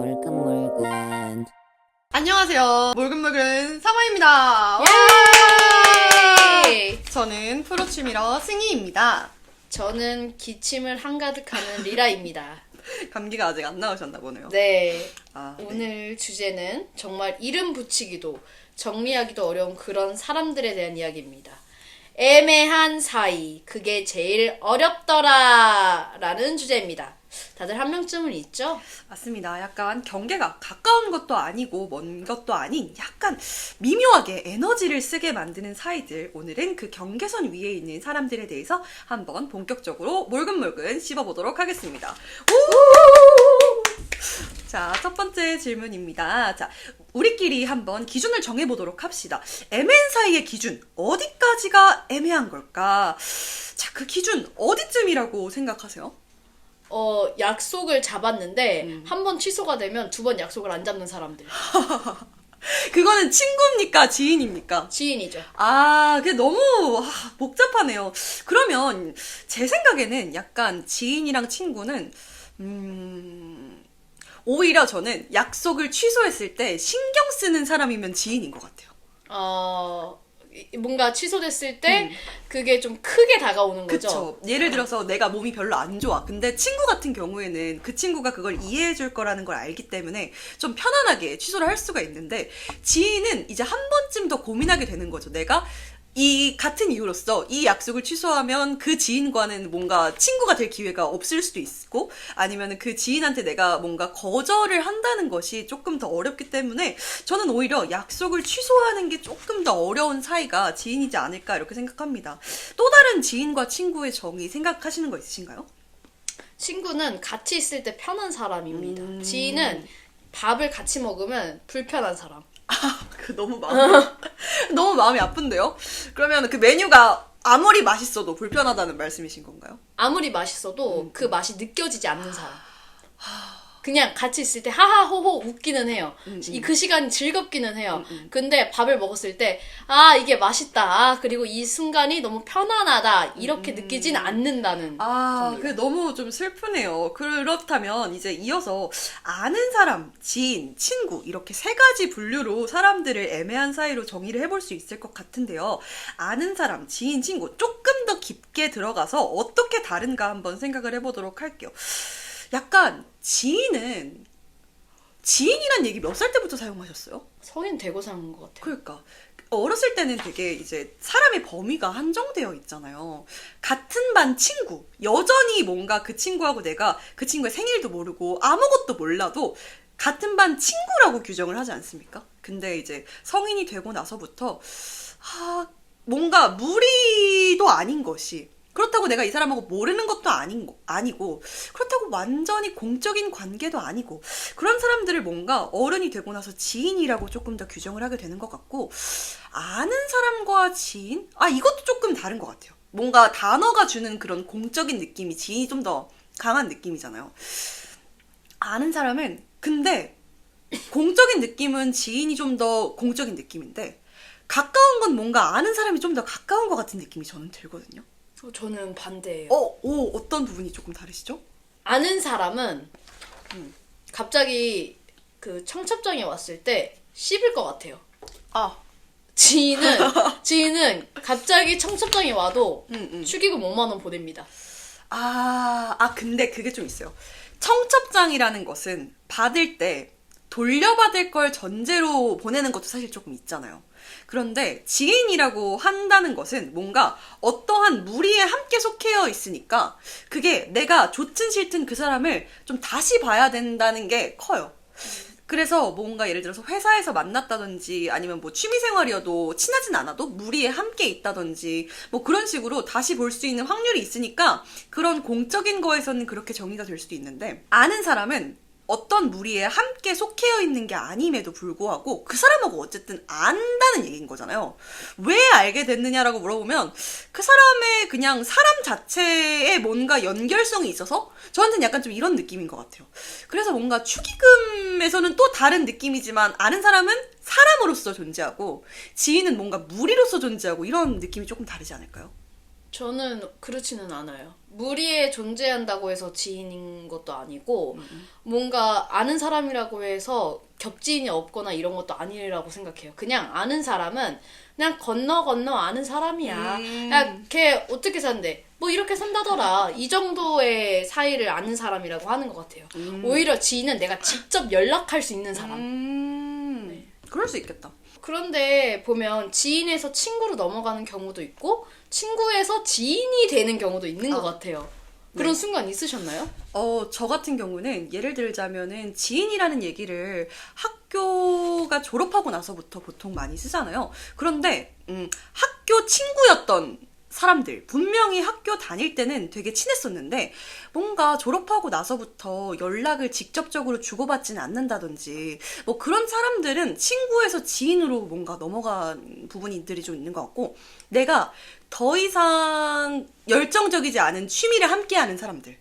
몰근몰근. 안녕하세요. 몰근몰근 사마입니다. 예! 저는 프로춤이러 승희입니다. 저는 기침을 한가득하는 리라입니다. 감기가 아직 안 나으셨나 보네요. 네. 네. 오늘 주제는 정말 이름 붙이기도 정리하기도 어려운 그런 사람들에 대한 이야기입니다. 애매한 사이, 그게 제일 어렵더라 라는 주제입니다. 다들 한 명쯤은 있죠? 맞습니다. 약간 경계가 가까운 것도 아니고 먼 것도 아닌 약간 미묘하게 에너지를 쓰게 만드는 사이들. 오늘은 그 경계선 위에 있는 사람들에 대해서 한번 본격적으로 몰근몰근 씹어보도록 하겠습니다. 자, 첫 번째 질문입니다. 자, 우리끼리 한번 기준을 정해보도록 합시다. 애매한 사이의 기준, 어디까지가 애매한 걸까? 자, 그 기준 어디쯤이라고 생각하세요? 약속을 잡았는데 한 번 취소가 되면 두 번 약속을 안 잡는 사람들. 그거는 친구입니까? 지인입니까? 지인이죠. 그게 너무 복잡하네요. 그러면 제 생각에는 약간 지인이랑 친구는 오히려 저는 약속을 취소했을 때 신경 쓰는 사람이면 지인인 것 같아요. 뭔가 취소됐을 때 그게 좀 크게 다가오는 거죠. 그쵸. 예를 들어서 내가 몸이 별로 안 좋아. 근데 친구 같은 경우에는 그 친구가 그걸 이해해 줄 거라는 걸 알기 때문에 좀 편안하게 취소를 할 수가 있는데, 지인은 이제 한 번쯤 더 고민하게 되는 거죠. 내가 이 같은 이유로서 이 약속을 취소하면 그 지인과는 뭔가 친구가 될 기회가 없을 수도 있고, 아니면 그 지인한테 내가 뭔가 거절을 한다는 것이 조금 더 어렵기 때문에 저는 오히려 약속을 취소하는 게 조금 더 어려운 사이가 지인이지 않을까 이렇게 생각합니다. 또 다른 지인과 친구의 정의 생각하시는 거 있으신가요? 친구는 같이 있을 때 편한 사람입니다. 지인은 밥을 같이 먹으면 불편한 사람. 너무 마음이 아픈데요? 그러면 그 메뉴가 아무리 맛있어도 불편하다는 말씀이신 건가요? 아무리 맛있어도 그 맛이 느껴지지 않는 사람. 그냥 같이 있을 때 하하호호 웃기는 해요. 그 시간이 즐겁기는 해요. 근데 밥을 먹었을 때 이게 맛있다. 그리고 이 순간이 너무 편안하다. 이렇게 느끼진 않는다는 겁니다. 그게 너무 좀 슬프네요. 그렇다면 이제 이어서 아는 사람, 지인, 친구 이렇게 세 가지 분류로 사람들을 애매한 사이로 정의를 해볼 수 있을 것 같은데요. 아는 사람, 지인, 친구 조금 더 깊게 들어가서 어떻게 다른가 한번 생각을 해보도록 할게요. 약간 지인이란 얘기 몇 살 때부터 사용하셨어요? 성인 되고 사는 것 같아요. 그러니까 어렸을 때는 되게 이제 사람의 범위가 한정되어 있잖아요. 같은 반 친구, 여전히 뭔가 그 친구하고 내가 그 친구의 생일도 모르고 아무것도 몰라도 같은 반 친구라고 규정을 하지 않습니까? 근데 이제 성인이 되고 나서부터 뭔가 무리도 아닌 것이, 그렇다고 내가 이 사람하고 모르는 것도 아니고, 그렇다고 완전히 공적인 관계도 아니고, 그런 사람들을 뭔가 어른이 되고 나서 지인이라고 조금 더 규정을 하게 되는 것 같고, 아는 사람과 지인? 이것도 조금 다른 것 같아요. 뭔가 단어가 주는 그런 공적인 느낌이 지인이 좀 더 강한 느낌이잖아요. 아는 사람은, 근데 공적인 느낌은 지인이 좀 더 공적인 느낌인데, 가까운 건 뭔가 아는 사람이 좀 더 가까운 것 같은 느낌이 저는 들거든요. 저는 반대예요. 어떤 부분이 조금 다르시죠? 아는 사람은 갑자기 그 청첩장이 왔을 때 씹을 것 같아요. 지인은 갑자기 청첩장이 와도 축의금 5만 원 보냅니다. 근데 그게 좀 있어요. 청첩장이라는 것은 받을 때 돌려받을 걸 전제로 보내는 것도 사실 조금 있잖아요. 그런데 지인이라고 한다는 것은 뭔가 어떠한 무리에 함께 속해 있으니까 그게 내가 좋든 싫든 그 사람을 좀 다시 봐야 된다는 게 커요. 그래서 뭔가 예를 들어서 회사에서 만났다든지 아니면 뭐 취미생활이어도 친하진 않아도 무리에 함께 있다든지 뭐 그런 식으로 다시 볼 수 있는 확률이 있으니까 그런 공적인 거에서는 그렇게 정의가 될 수도 있는데, 아는 사람은 어떤 무리에 함께 속해 있는 게 아님에도 불구하고 그 사람하고 어쨌든 안다는 얘기인 거잖아요. 왜 알게 됐느냐라고 물어보면 그 사람의 그냥 사람 자체에 뭔가 연결성이 있어서 저한테는 약간 좀 이런 느낌인 것 같아요. 그래서 뭔가 축의금에서는 또 다른 느낌이지만 아는 사람은 사람으로서 존재하고 지인은 뭔가 무리로서 존재하고 이런 느낌이 조금 다르지 않을까요? 저는 그렇지는 않아요. 무리에 존재한다고 해서 지인인 것도 아니고 뭔가 아는 사람이라고 해서 겹지인이 없거나 이런 것도 아니라고 생각해요. 그냥 아는 사람은 그냥 건너 아는 사람이야. 야, 걔 어떻게 산대? 뭐 이렇게 산다더라. 이 정도의 사이를 아는 사람이라고 하는 것 같아요. 오히려 지인은 내가 직접 연락할 수 있는 사람. 네. 그럴 수 있겠다. 그런데 보면 지인에서 친구로 넘어가는 경우도 있고 친구에서 지인이 되는 경우도 있는 것 같아요. 그런 네. 순간 있으셨나요? 저 같은 경우는 예를 들자면은 지인이라는 얘기를 학교가 졸업하고 나서부터 보통 많이 쓰잖아요. 그런데 학교 친구였던 사람들, 분명히 학교 다닐 때는 되게 친했었는데 뭔가 졸업하고 나서부터 연락을 직접적으로 주고받지는 않는다든지 뭐 그런 사람들은 친구에서 지인으로 뭔가 넘어간 부분들이 좀 있는 것 같고, 내가 더 이상 열정적이지 않은 취미를 함께하는 사람들,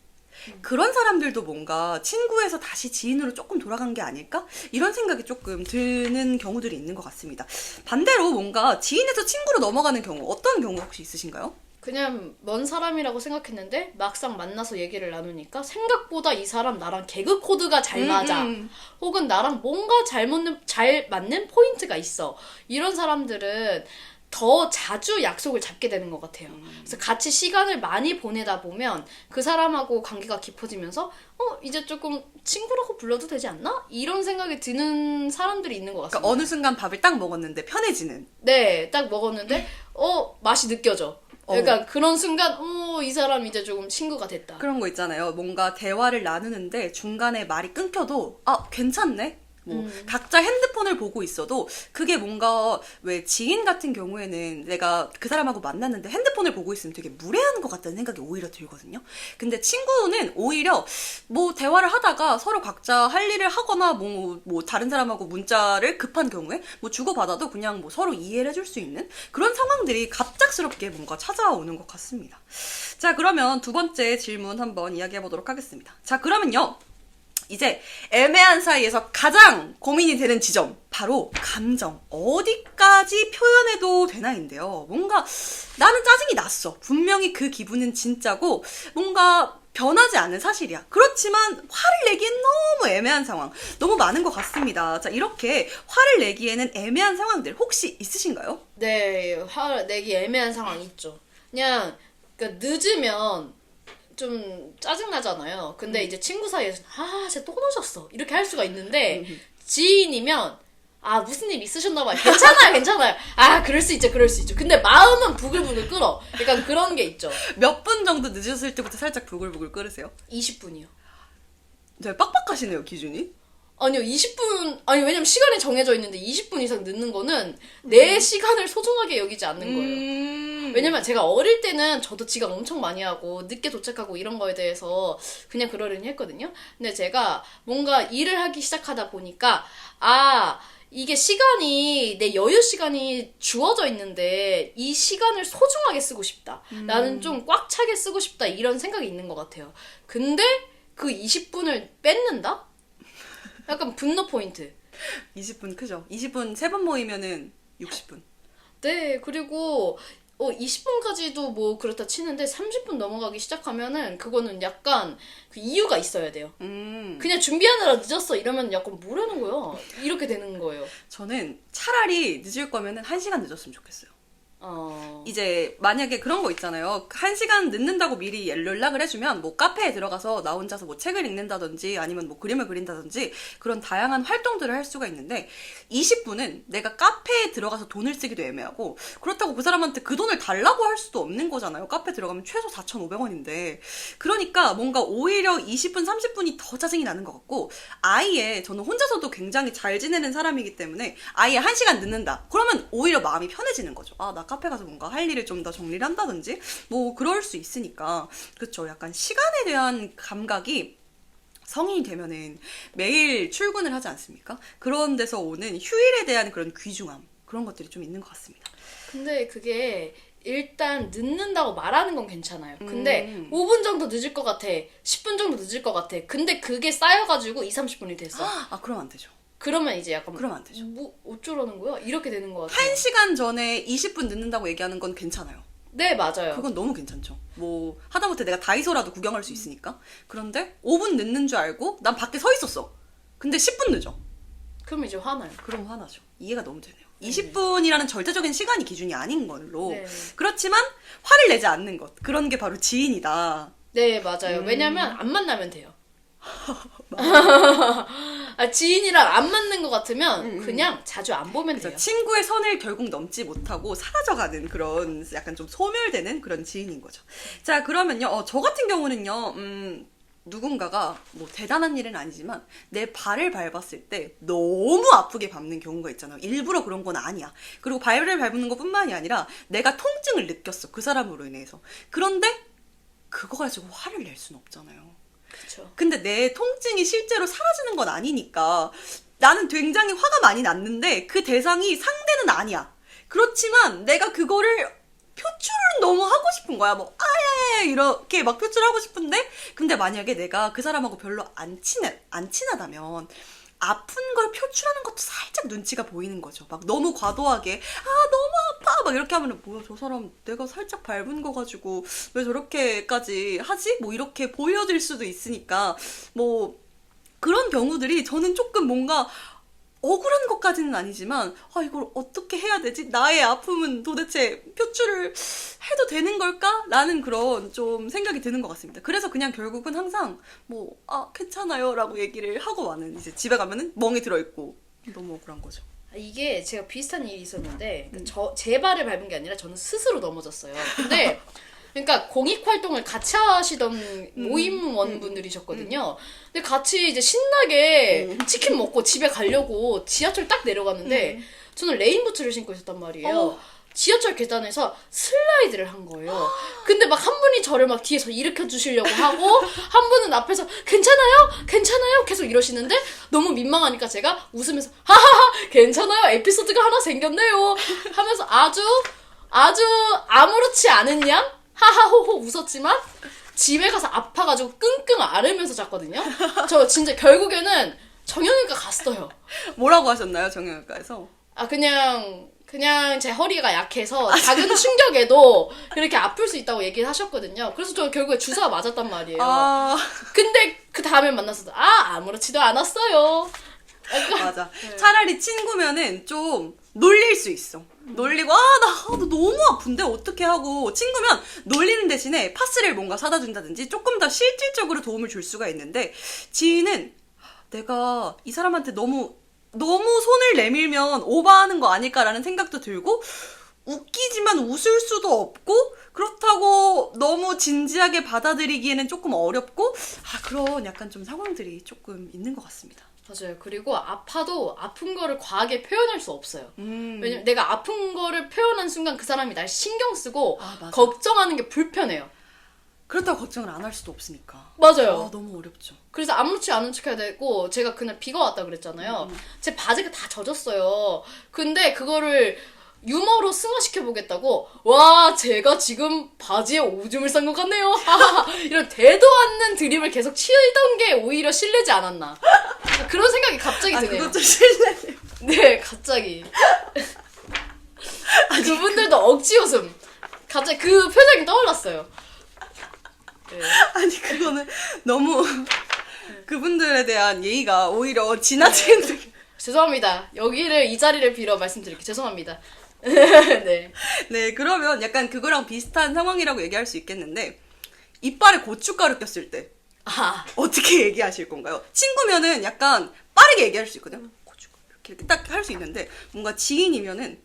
그런 사람들도 뭔가 친구에서 다시 지인으로 조금 돌아간 게 아닐까? 이런 생각이 조금 드는 경우들이 있는 것 같습니다. 반대로 뭔가 지인에서 친구로 넘어가는 경우, 어떤 경우 혹시 있으신가요? 그냥 먼 사람이라고 생각했는데 막상 만나서 얘기를 나누니까 생각보다 이 사람 나랑 개그 코드가 잘 맞아. 혹은 나랑 뭔가 잘 맞는 포인트가 있어. 이런 사람들은 더 자주 약속을 잡게 되는 것 같아요. 그래서 같이 시간을 많이 보내다 보면 그 사람하고 관계가 깊어지면서 이제 조금 친구라고 불러도 되지 않나? 이런 생각이 드는 사람들이 있는 것 같습니다. 그러니까 어느 순간 밥을 딱 먹었는데 편해지는. 네, 딱 먹었는데 맛이 느껴져. 그러니까 그런 순간 이 사람 이제 조금 친구가 됐다. 그런 거 있잖아요. 뭔가 대화를 나누는데 중간에 말이 끊겨도 괜찮네? 뭐 각자 핸드폰을 보고 있어도 그게 뭔가, 왜 지인 같은 경우에는 내가 그 사람하고 만났는데 핸드폰을 보고 있으면 되게 무례한 것 같다는 생각이 오히려 들거든요. 근데 친구는 오히려 뭐 대화를 하다가 서로 각자 할 일을 하거나 뭐 다른 사람하고 문자를 급한 경우에 뭐 주고받아도 그냥 뭐 서로 이해를 해줄 수 있는 그런 상황들이 갑작스럽게 뭔가 찾아오는 것 같습니다. 자, 그러면 두 번째 질문 한번 이야기해 보도록 하겠습니다. 자, 그러면요, 이제 애매한 사이에서 가장 고민이 되는 지점, 바로 감정. 어디까지 표현해도 되나인데요. 뭔가 나는 짜증이 났어. 분명히 그 기분은 진짜고 뭔가 변하지 않는 사실이야. 그렇지만 화를 내기엔 너무 애매한 상황, 너무 많은 것 같습니다. 자, 이렇게 화를 내기에는 애매한 상황들 혹시 있으신가요? 네, 화를 내기 애매한 상황 있죠. 그냥 그러니까 늦으면 좀 짜증나잖아요. 근데 이제 친구 사이에서 쟤 또 늦었어 이렇게 할 수가 있는데 지인이면 무슨 일 있으셨나봐요. 괜찮아요. 그럴 수 있죠. 근데 마음은 부글부글 끓어. 약간 그런 게 있죠. 몇 분 정도 늦었을 때부터 살짝 부글부글 끓으세요? 20분이요. 되게 빡빡하시네요, 기준이. 아니요, 20분, 왜냐면 시간이 정해져 있는데 20분 이상 늦는 거는 내 시간을 소중하게 여기지 않는 거예요. 왜냐면 제가 어릴 때는 저도 지각 엄청 많이 하고 늦게 도착하고 이런 거에 대해서 그냥 그러려니 했거든요. 근데 제가 뭔가 일을 하기 시작하다 보니까 이게 시간이, 내 여유 시간이 주어져 있는데 이 시간을 소중하게 쓰고 싶다. 나는 좀 꽉 차게 쓰고 싶다. 이런 생각이 있는 것 같아요. 근데 그 20분을 뺏는다? 약간 분노 포인트. 20분 크죠? 20분 3번 모이면은 60분. 네, 그리고 20분까지도 뭐 그렇다 치는데 30분 넘어가기 시작하면은 그거는 약간 그 이유가 있어야 돼요. 그냥 준비하느라 늦었어 이러면 약간 뭐라는 거야? 이렇게 되는 거예요. 저는 차라리 늦을 거면은 1시간 늦었으면 좋겠어요. 이제 만약에 그런 거 있잖아요. 1시간 늦는다고 미리 연락을 해주면 뭐 카페에 들어가서 나 혼자서 뭐 책을 읽는다든지 아니면 뭐 그림을 그린다든지 그런 다양한 활동들을 할 수가 있는데, 20분은 내가 카페에 들어가서 돈을 쓰기도 애매하고 그렇다고 그 사람한테 그 돈을 달라고 할 수도 없는 거잖아요. 카페 들어가면 최소 4,500원인데. 그러니까 뭔가 오히려 20분, 30분이 더 짜증이 나는 것 같고, 아예 저는 혼자서도 굉장히 잘 지내는 사람이기 때문에 아예 1시간 늦는다. 그러면 오히려 마음이 편해지는 거죠. 나 카페 가서 뭔가 할 일을 좀 더 정리를 한다든지 뭐 그럴 수 있으니까. 그쵸, 약간 시간에 대한 감각이 성인이 되면은 매일 출근을 하지 않습니까? 그런 데서 오는 휴일에 대한 그런 귀중함, 그런 것들이 좀 있는 것 같습니다. 근데 그게 일단 늦는다고 말하는 건 괜찮아요. 근데 5분 정도 늦을 것 같아. 10분 정도 늦을 것 같아. 근데 그게 쌓여가지고 20-30분이 됐어. 그럼 안 되죠. 그러면 이제 약간 그러면 안 되죠. 뭐 어쩌라는 거야? 이렇게 되는 것 같아요. 1시간 전에 20분 늦는다고 얘기하는 건 괜찮아요. 네, 맞아요. 그건 너무 괜찮죠. 뭐 하다못해 내가 다이소라도 구경할 수 있으니까. 그런데 5분 늦는 줄 알고 난 밖에 서 있었어. 근데 10분 늦어. 그럼 이제 화나요. 그럼 화나죠. 이해가 너무 되네요. 20분이라는 절대적인 시간이 기준이 아닌 걸로. 네. 그렇지만 화를 내지 않는 것. 그런 게 바로 지인이다. 네, 맞아요. 왜냐면 안 만나면 돼요. 지인이랑 안 맞는 것 같으면 그냥 자주 안 보면 돼요. 친구의 선을 결국 넘지 못하고 사라져가는 그런 약간 좀 소멸되는 그런 지인인 거죠. 자, 그러면요. 저 같은 경우는요. 누군가가 뭐 대단한 일은 아니지만 내 발을 밟았을 때 너무 아프게 밟는 경우가 있잖아요. 일부러 그런 건 아니야. 그리고 발을 밟는 것뿐만이 아니라 내가 통증을 느꼈어. 그 사람으로 인해서. 그런데 그거 가지고 화를 낼 수는 없잖아요. 그쵸. 근데 내 통증이 실제로 사라지는 건 아니니까 나는 굉장히 화가 많이 났는데 그 대상이 상대는 아니야. 그렇지만 내가 그거를 표출을 너무 하고 싶은 거야. 뭐 아예 이렇게 막 표출하고 싶은데 근데 만약에 내가 그 사람하고 별로 안 친하다면 아픈 걸 표출하는 것도 살짝 눈치가 보이는 거죠. 막 너무 과도하게 너무 아파 막 이렇게 하면은 뭐야 저 사람 내가 살짝 밟은 거 가지고 왜 저렇게까지 하지? 뭐 이렇게 보여질 수도 있으니까 뭐 그런 경우들이 저는 조금 뭔가 억울한 것까지는 아니지만 이걸 어떻게 해야 되지? 나의 아픔은 도대체 표출을 해도 되는 걸까? 라는 그런 좀 생각이 드는 것 같습니다. 그래서 그냥 결국은 항상 뭐 괜찮아요 라고 얘기를 하고 와는 이제 집에 가면은 멍이 들어있고 너무 억울한 거죠. 이게 제가 비슷한 일이 있었는데 제 발을 밟은 게 아니라 저는 스스로 넘어졌어요. 근데 그러니까 공익 활동을 같이 하시던 모임원분들이셨거든요. 근데 같이 이제 신나게 치킨 먹고 집에 가려고 지하철 딱 내려갔는데 저는 레인부츠를 신고 있었단 말이에요. 지하철 계단에서 슬라이드를 한 거예요. 근데 막 한 분이 저를 막 뒤에서 일으켜 주시려고 하고 한 분은 앞에서 괜찮아요? 괜찮아요? 계속 이러시는데 너무 민망하니까 제가 웃으면서 하하하 괜찮아요? 에피소드가 하나 생겼네요 하면서 아주 아무렇지 않은 양 하하호호 웃었지만 집에 가서 아파가지고 끙끙 앓으면서 잤거든요. 저 진짜 결국에는 정형외과 갔어요. 뭐라고 하셨나요, 정형외과에서? 그냥 제 허리가 약해서 작은 충격에도 그렇게 아플 수 있다고 얘기를 하셨거든요. 그래서 저 결국에 주사 맞았단 말이에요. 근데 그 다음에 만났어도 아무렇지도 않았어요. 맞아. 차라리 친구면은 좀 놀릴 수 있어. 놀리고 나 너무 아픈데 어떻게 하고 친구면 놀리는 대신에 파스를 뭔가 사다 준다든지 조금 더 실질적으로 도움을 줄 수가 있는데 지인은 내가 이 사람한테 너무 손을 내밀면 오버하는 거 아닐까라는 생각도 들고 웃기지만 웃을 수도 없고 그렇다고 너무 진지하게 받아들이기에는 조금 어렵고 그런 약간 좀 상황들이 조금 있는 것 같습니다. 맞아요. 그리고 아파도 아픈 거를 과하게 표현할 수 없어요. 왜냐면 내가 아픈 거를 표현한 순간 그 사람이 날 신경 쓰고 걱정하는 게 불편해요. 그렇다고 걱정을 안 할 수도 없으니까. 맞아요. 너무 어렵죠. 그래서 아무렇지 않은 척 해야 되고 제가 그날 비가 왔다 그랬잖아요. 제 바지가 다 젖었어요. 근데 그거를 유머로 승화시켜보겠다고 와 제가 지금 바지에 오줌을 싼 것 같네요. 이런 대도 않는 드립을 계속 치던 게 오히려 실례지 않았나. 그런 생각이 갑자기 드네요. 그것 좀 실례네요. 네, 갑자기. 그분들도 억지 웃음. 갑자기 그 표정이 떠올랐어요. 네. 아니 그거는 너무 그분들에 대한 예의가 오히려 지나치는 죄송합니다. 이 자리를 빌어 말씀드릴게요. 죄송합니다. 네. 네, 그러면 약간 그거랑 비슷한 상황이라고 얘기할 수 있겠는데 이빨에 고춧가루 꼈을 때 어떻게 얘기하실 건가요? 친구면은 약간 빠르게 얘기할 수 있거든요. 고춧가루 이렇게 딱 할 수 있는데 뭔가 지인이면은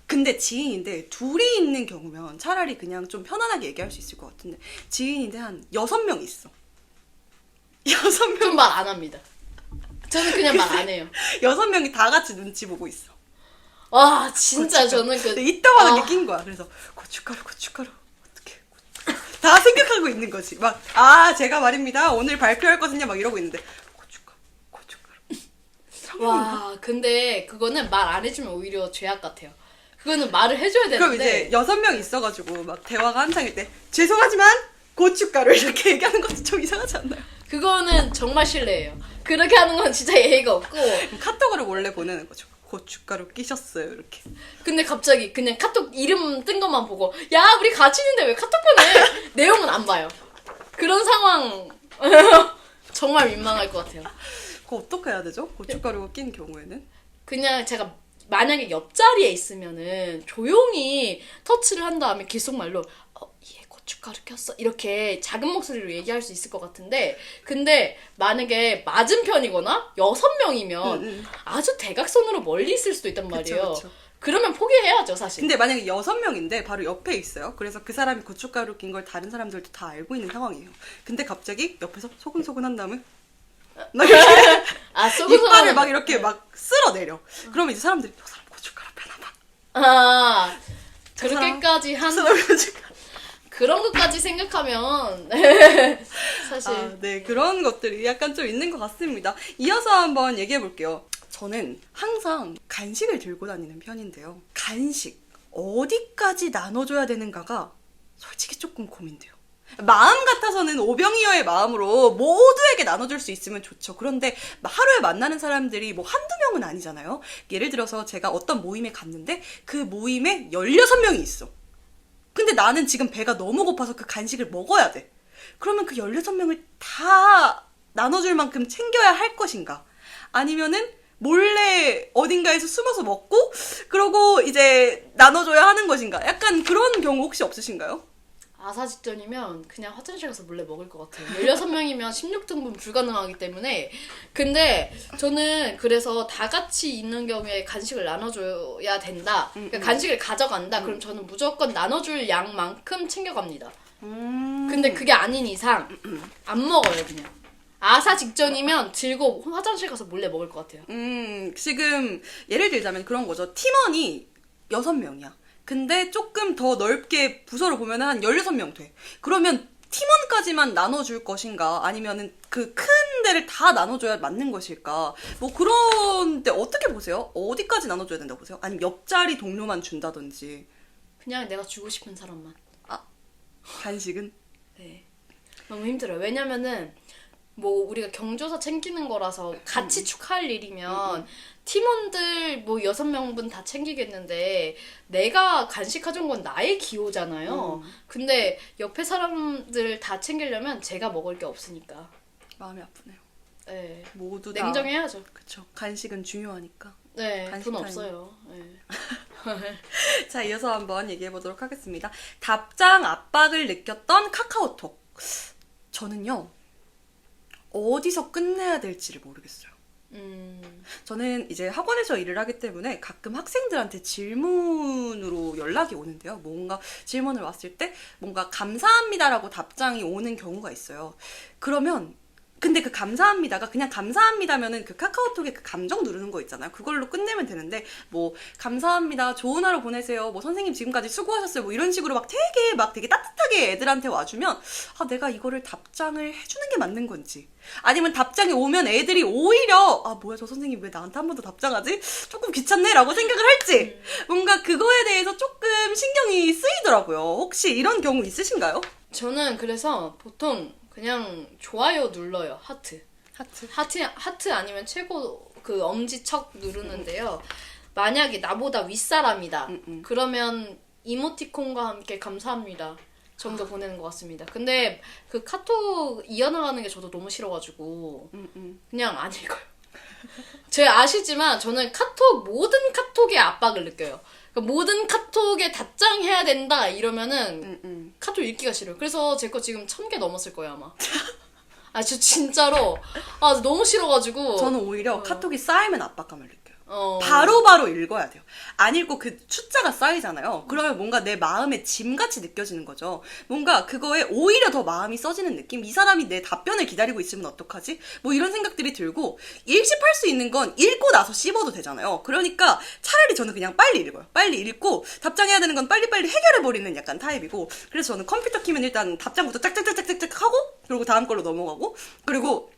근데 지인인데 둘이 있는 경우면 차라리 그냥 좀 편안하게 얘기할 수 있을 것 같은데 지인인데 한 6명 있어. 6명. 좀 말 안 합니다. 저는 그냥 말 안 해요. 6명이 다 같이 눈치 보고 있어. 와 진짜 고춧가루. 저는 근데 이따마다 느낀 거야. 그래서 고춧가루 어떻게 다 생각하고 있는 거지. 막 제가 말입니다. 오늘 발표할 거거든요. 막 이러고 있는데 고춧가루. 와 근데 그거는 말 안 해주면 오히려 죄악 같아요. 그거는 말을 해줘야 되는데. 그럼 이제 6명 있어가지고 막 대화가 한창일 때 죄송하지만 고춧가루 이렇게 얘기하는 것도 좀 이상하지 않나요? 그거는 정말 실례예요. 그렇게 하는 건 진짜 예의가 없고. 카톡으로 몰래 보내는 거죠. 고춧가루 끼셨어요 이렇게. 근데 갑자기 그냥 카톡 이름 뜬 것만 보고 야 우리 같이 있는데 왜 카톡 보내? 내용은 안 봐요. 그런 상황 정말 민망할 것 같아요. 그거 어떻게 해야 되죠? 고춧가루가 낀 경우에는? 그냥 제가 만약에 옆자리에 있으면은 조용히 터치를 한 다음에 귓속말로 얘 고춧가루 꼈어 이렇게 작은 목소리로 얘기할 수 있을 것 같은데 근데 만약에 맞은편이거나 6명이면 아주 대각선으로 멀리 있을 수도 있단 말이에요. 그쵸. 그러면 포기해야죠 사실. 근데 만약에 6명인데 바로 옆에 있어요. 그래서 그 사람이 고춧가루 낀 걸 다른 사람들도 다 알고 있는 상황이에요. 근데 갑자기 옆에서 소근소근 한 다음에 막 이렇게 아 이빨을 막 이렇게 막 쓸어내려. 그러면 이제 사람들이 저 사람 고춧가루 빼나봐. 아 저 사람 그렇게까지 한 고춧가루. 그런 것까지 생각하면 사실 아, 네, 그런 것들이 약간 좀 있는 것 같습니다. 이어서 한번 얘기해 볼게요. 저는 항상 간식을 들고 다니는 편인데요. 간식 어디까지 나눠줘야 되는가가 솔직히 조금 고민돼요. 마음 같아서는 오병이어의 마음으로 모두에게 나눠줄 수 있으면 좋죠. 그런데 하루에 만나는 사람들이 뭐 한두 명은 아니잖아요. 예를 들어서 제가 어떤 모임에 갔는데 그 모임에 16명이 있어. 근데 나는 지금 배가 너무 고파서 그 간식을 먹어야 돼. 그러면 그 16명을 다 나눠줄 만큼 챙겨야 할 것인가? 아니면은 몰래 어딘가에서 숨어서 먹고 그러고 이제 나눠줘야 하는 것인가? 약간 그런 경우 혹시 없으신가요? 아사직전이면 그냥 화장실 가서 몰래 먹을 것 같아요. 16명이면 16등분 불가능하기 때문에. 근데 저는 그래서 다 같이 있는 경우에 간식을 나눠줘야 된다. 그러니까 간식을 가져간다. 그럼 저는 무조건 나눠줄 양만큼 챙겨갑니다. 근데 그게 아닌 이상 안 먹어요 그냥. 아사 직전이면 들고 화장실 가서 몰래 먹을 것 같아요. 지금 예를 들자면 그런 거죠. 팀원이 6명이야. 근데 조금 더 넓게 부서를 보면 한 16명 돼. 그러면 팀원까지만 나눠줄 것인가? 아니면은 그 큰 데를 다 나눠줘야 맞는 것일까? 뭐 그런데 어떻게 보세요? 어디까지 나눠줘야 된다고 보세요? 아니면 옆자리 동료만 준다든지. 그냥 내가 주고 싶은 사람만. 간식은? 네. 너무 힘들어요. 왜냐면은 뭐 우리가 경조사 챙기는 거라서 같이 축하할 일이면 팀원들 뭐 6명분 다 챙기겠는데 내가 간식 가져온 건 나의 기호잖아요. 근데 옆에 사람들 다 챙기려면 제가 먹을 게 없으니까. 마음이 아프네요. 네. 모두 다. 냉정해야죠. 그쵸. 간식은 중요하니까. 네. 간식 돈 타임. 없어요. 네. 자, 이어서 한번 얘기해 보도록 하겠습니다. 답장 압박을 느꼈던 카카오톡. 저는요, 어디서 끝내야 될지를 모르겠어요. 저는 이제 학원에서 일을 하기 때문에 가끔 학생들한테 질문으로 연락이 오는데요. 뭔가 질문을 왔을 때 뭔가 감사합니다라고 답장이 오는 경우가 있어요. 그러면 근데 그 감사합니다가 그냥 감사합니다면은 그 카카오톡에 그 감정 누르는 거 있잖아요. 그걸로 끝내면 되는데 뭐 감사합니다. 좋은 하루 보내세요. 뭐 선생님 지금까지 수고하셨어요. 뭐 이런 식으로 막 되게 따뜻하게 애들한테 와주면 아 내가 이거를 답장을 해주는 게 맞는 건지 아니면 답장이 오면 애들이 오히려 아 뭐야 저 선생님 왜 나한테 한 번 더 답장하지? 조금 귀찮네 라고 생각을 할지 뭔가 그거에 대해서 조금 신경이 쓰이더라고요. 혹시 이런 경우 있으신가요? 저는 그래서 보통 그냥 좋아요 눌러요. 하트. 하트 아니면 최고 그 엄지척 누르는데요. 만약에 나보다 윗사람이다. 그러면 이모티콘과 함께 감사합니다. 정도 보내는 것 같습니다. 근데 그 카톡 이어나가는 게 저도 너무 싫어가지고 그냥 안 읽어요. 제가 아시지만 저는 모든 카톡에 압박을 느껴요. 그러니까 모든 카톡에 답장해야 된다 이러면은 카톡 읽기가 싫어요. 그래서 제 거 지금 1000개 넘었을 거예요 아마. 아 저 진짜로 너무 싫어가지고 저는 오히려 카톡이 쌓이면 압박감을 느껴요. 어. 바로바로 읽어야 돼요. 안 읽고 그 숫자가 쌓이잖아요. 그러면 뭔가 내 마음에 짐같이 느껴지는 거죠. 뭔가 그거에 오히려 더 마음이 써지는 느낌? 이 사람이 내 답변을 기다리고 있으면 어떡하지? 뭐 이런 생각들이 들고 일십할 수 있는 건 읽고 나서 씹어도 되잖아요. 그러니까 차라리 저는 그냥 빨리 읽어요. 빨리 읽고 답장해야 되는 건 빨리빨리 해결해버리는 약간 타입이고 그래서 저는 컴퓨터 키면 일단 답장부터 짝짝짝짝짝 하고 그리고 다음 걸로 넘어가고 그리고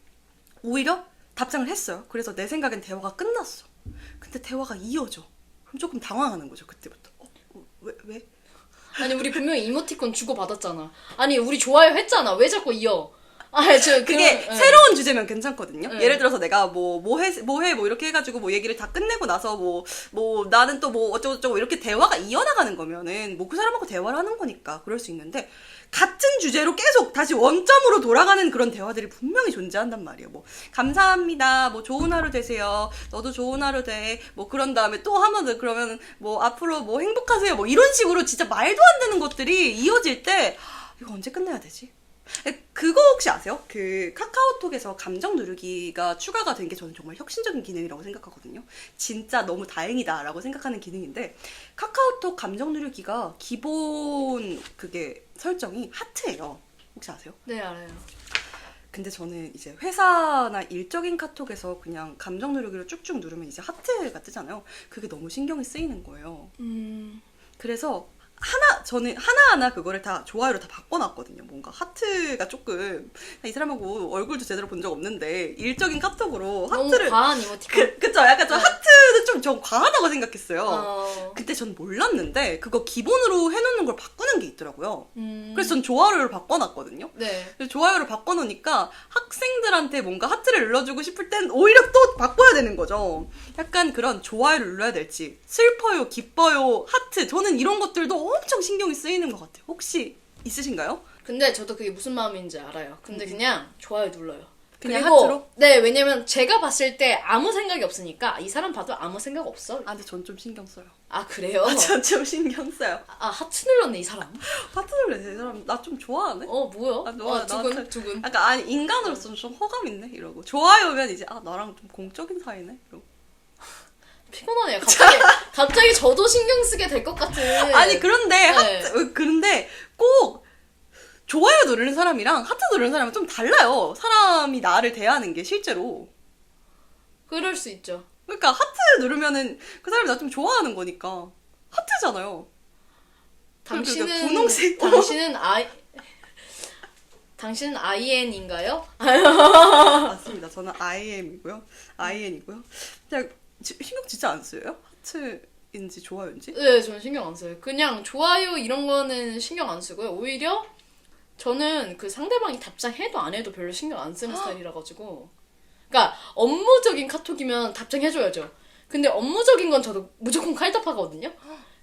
오히려 답장을 했어요. 그래서 내 생각엔 대화가 끝났어. 근데 대화가 이어져. 그럼 조금 당황하는 거죠, 그때부터. 왜? 아니 우리 분명히 이모티콘 주고 받았잖아. 아니 우리 좋아요 했잖아. 왜 자꾸 이어? 그게 네. 새로운 주제면 괜찮거든요. 네. 예를 들어서 내가 뭐 이렇게 해가지고 뭐 얘기를 다 끝내고 나서 뭐 나는 또 뭐 어쩌고저쩌고 이렇게 대화가 이어나가는 거면은 뭐 그 사람하고 대화를 하는 거니까 그럴 수 있는데 같은 주제로 계속 다시 원점으로 돌아가는 그런 대화들이 분명히 존재한단 말이에요. 뭐 감사합니다. 뭐 좋은 하루 되세요. 너도 좋은 하루 돼. 뭐 그런 다음에 또 한 번 더 그러면 뭐 앞으로 뭐 행복하세요. 뭐 이런 식으로 진짜 말도 안 되는 것들이 이어질 때 이거 언제 끝내야 되지? 그거 혹시 아세요? 그 카카오톡에서 감정 누르기가 추가가 된 게 저는 정말 혁신적인 기능이라고 생각하거든요. 진짜 너무 다행이다라고 생각하는 기능인데 카카오톡 감정 누르기가 기본 그게 설정이 하트예요. 혹시 아세요? 네, 알아요. 근데 저는 이제 회사나 일적인 카톡에서 그냥 감정 누르기로 쭉쭉 누르면 이제 하트가 뜨잖아요. 그게 너무 신경이 쓰이는 거예요. 그래서 저는 하나하나 그거를 다 좋아요로 다 바꿔놨거든요. 뭔가 하트가 조금, 이 사람하고 얼굴도 제대로 본 적 없는데, 일적인 카톡으로 너무 하트를. 과한 이모티콘. 그쵸. 약간 좀 네. 하트는 좀 과하다고 생각했어요. 그때 전 몰랐는데, 그거 기본으로 해놓는 걸 바꾸는 게 있더라고요. 그래서 전 좋아요를 바꿔놨거든요. 네. 그래서 좋아요를 바꿔놓으니까 학생들한테 뭔가 하트를 눌러주고 싶을 땐 오히려 또 바꿔야 되는 거죠. 약간 그런 좋아요를 눌러야 될지, 슬퍼요, 기뻐요, 하트. 저는 이런 것들도 엄청 신경이 쓰이는 것 같아요. 혹시 있으신가요? 근데 저도 그게 무슨 마음인지 알아요. 근데 그냥 좋아요 눌러요. 그냥 그리고 하트로? 네, 왜냐면 제가 봤을 때 아무 생각이 없으니까 이 사람 봐도 아무 생각 없어. 아, 근데 전 좀 신경 써요. 아, 그래요? 전 좀 신경 써요. 아, 하트 눌렀네, 이 사람. 하트 눌러, 이 사람 나 좀 좋아하네? 뭐야? 아, 너가 두근, 나한테- 두근. 약간, 아니, 인간으로서 좀 호감 있네? 이러고. 좋아요면 이제, 아, 나랑 좀 공적인 사이네? 이러고. 피곤하네요. 갑자기 저도 신경 쓰게 될 것 같은. 아니, 그런데, 네. 그런데 꼭, 좋아요 누르는 사람이랑 하트 누르는 사람은 좀 달라요. 사람이 나를 대하는 게 실제로. 그럴 수 있죠. 그러니까 하트 누르면은 그 사람이 나 좀 좋아하는 거니까. 하트잖아요. 당신은 분홍색. 당신은 IN인가요? 맞습니다. 저는 IM이고요. IN이고요. 그냥 신경 진짜 안 써요? 하트인지 좋아요인지? 네, 저는 신경 안 써요. 그냥 좋아요 이런 거는 신경 안 쓰고요. 오히려 저는 그 상대방이 답장해도 안 해도 별로 신경 안 쓰는 스타일이라 가지고. 그러니까 업무적인 카톡이면 답장해줘야죠. 근데 업무적인 건 저도 무조건 칼답하거든요.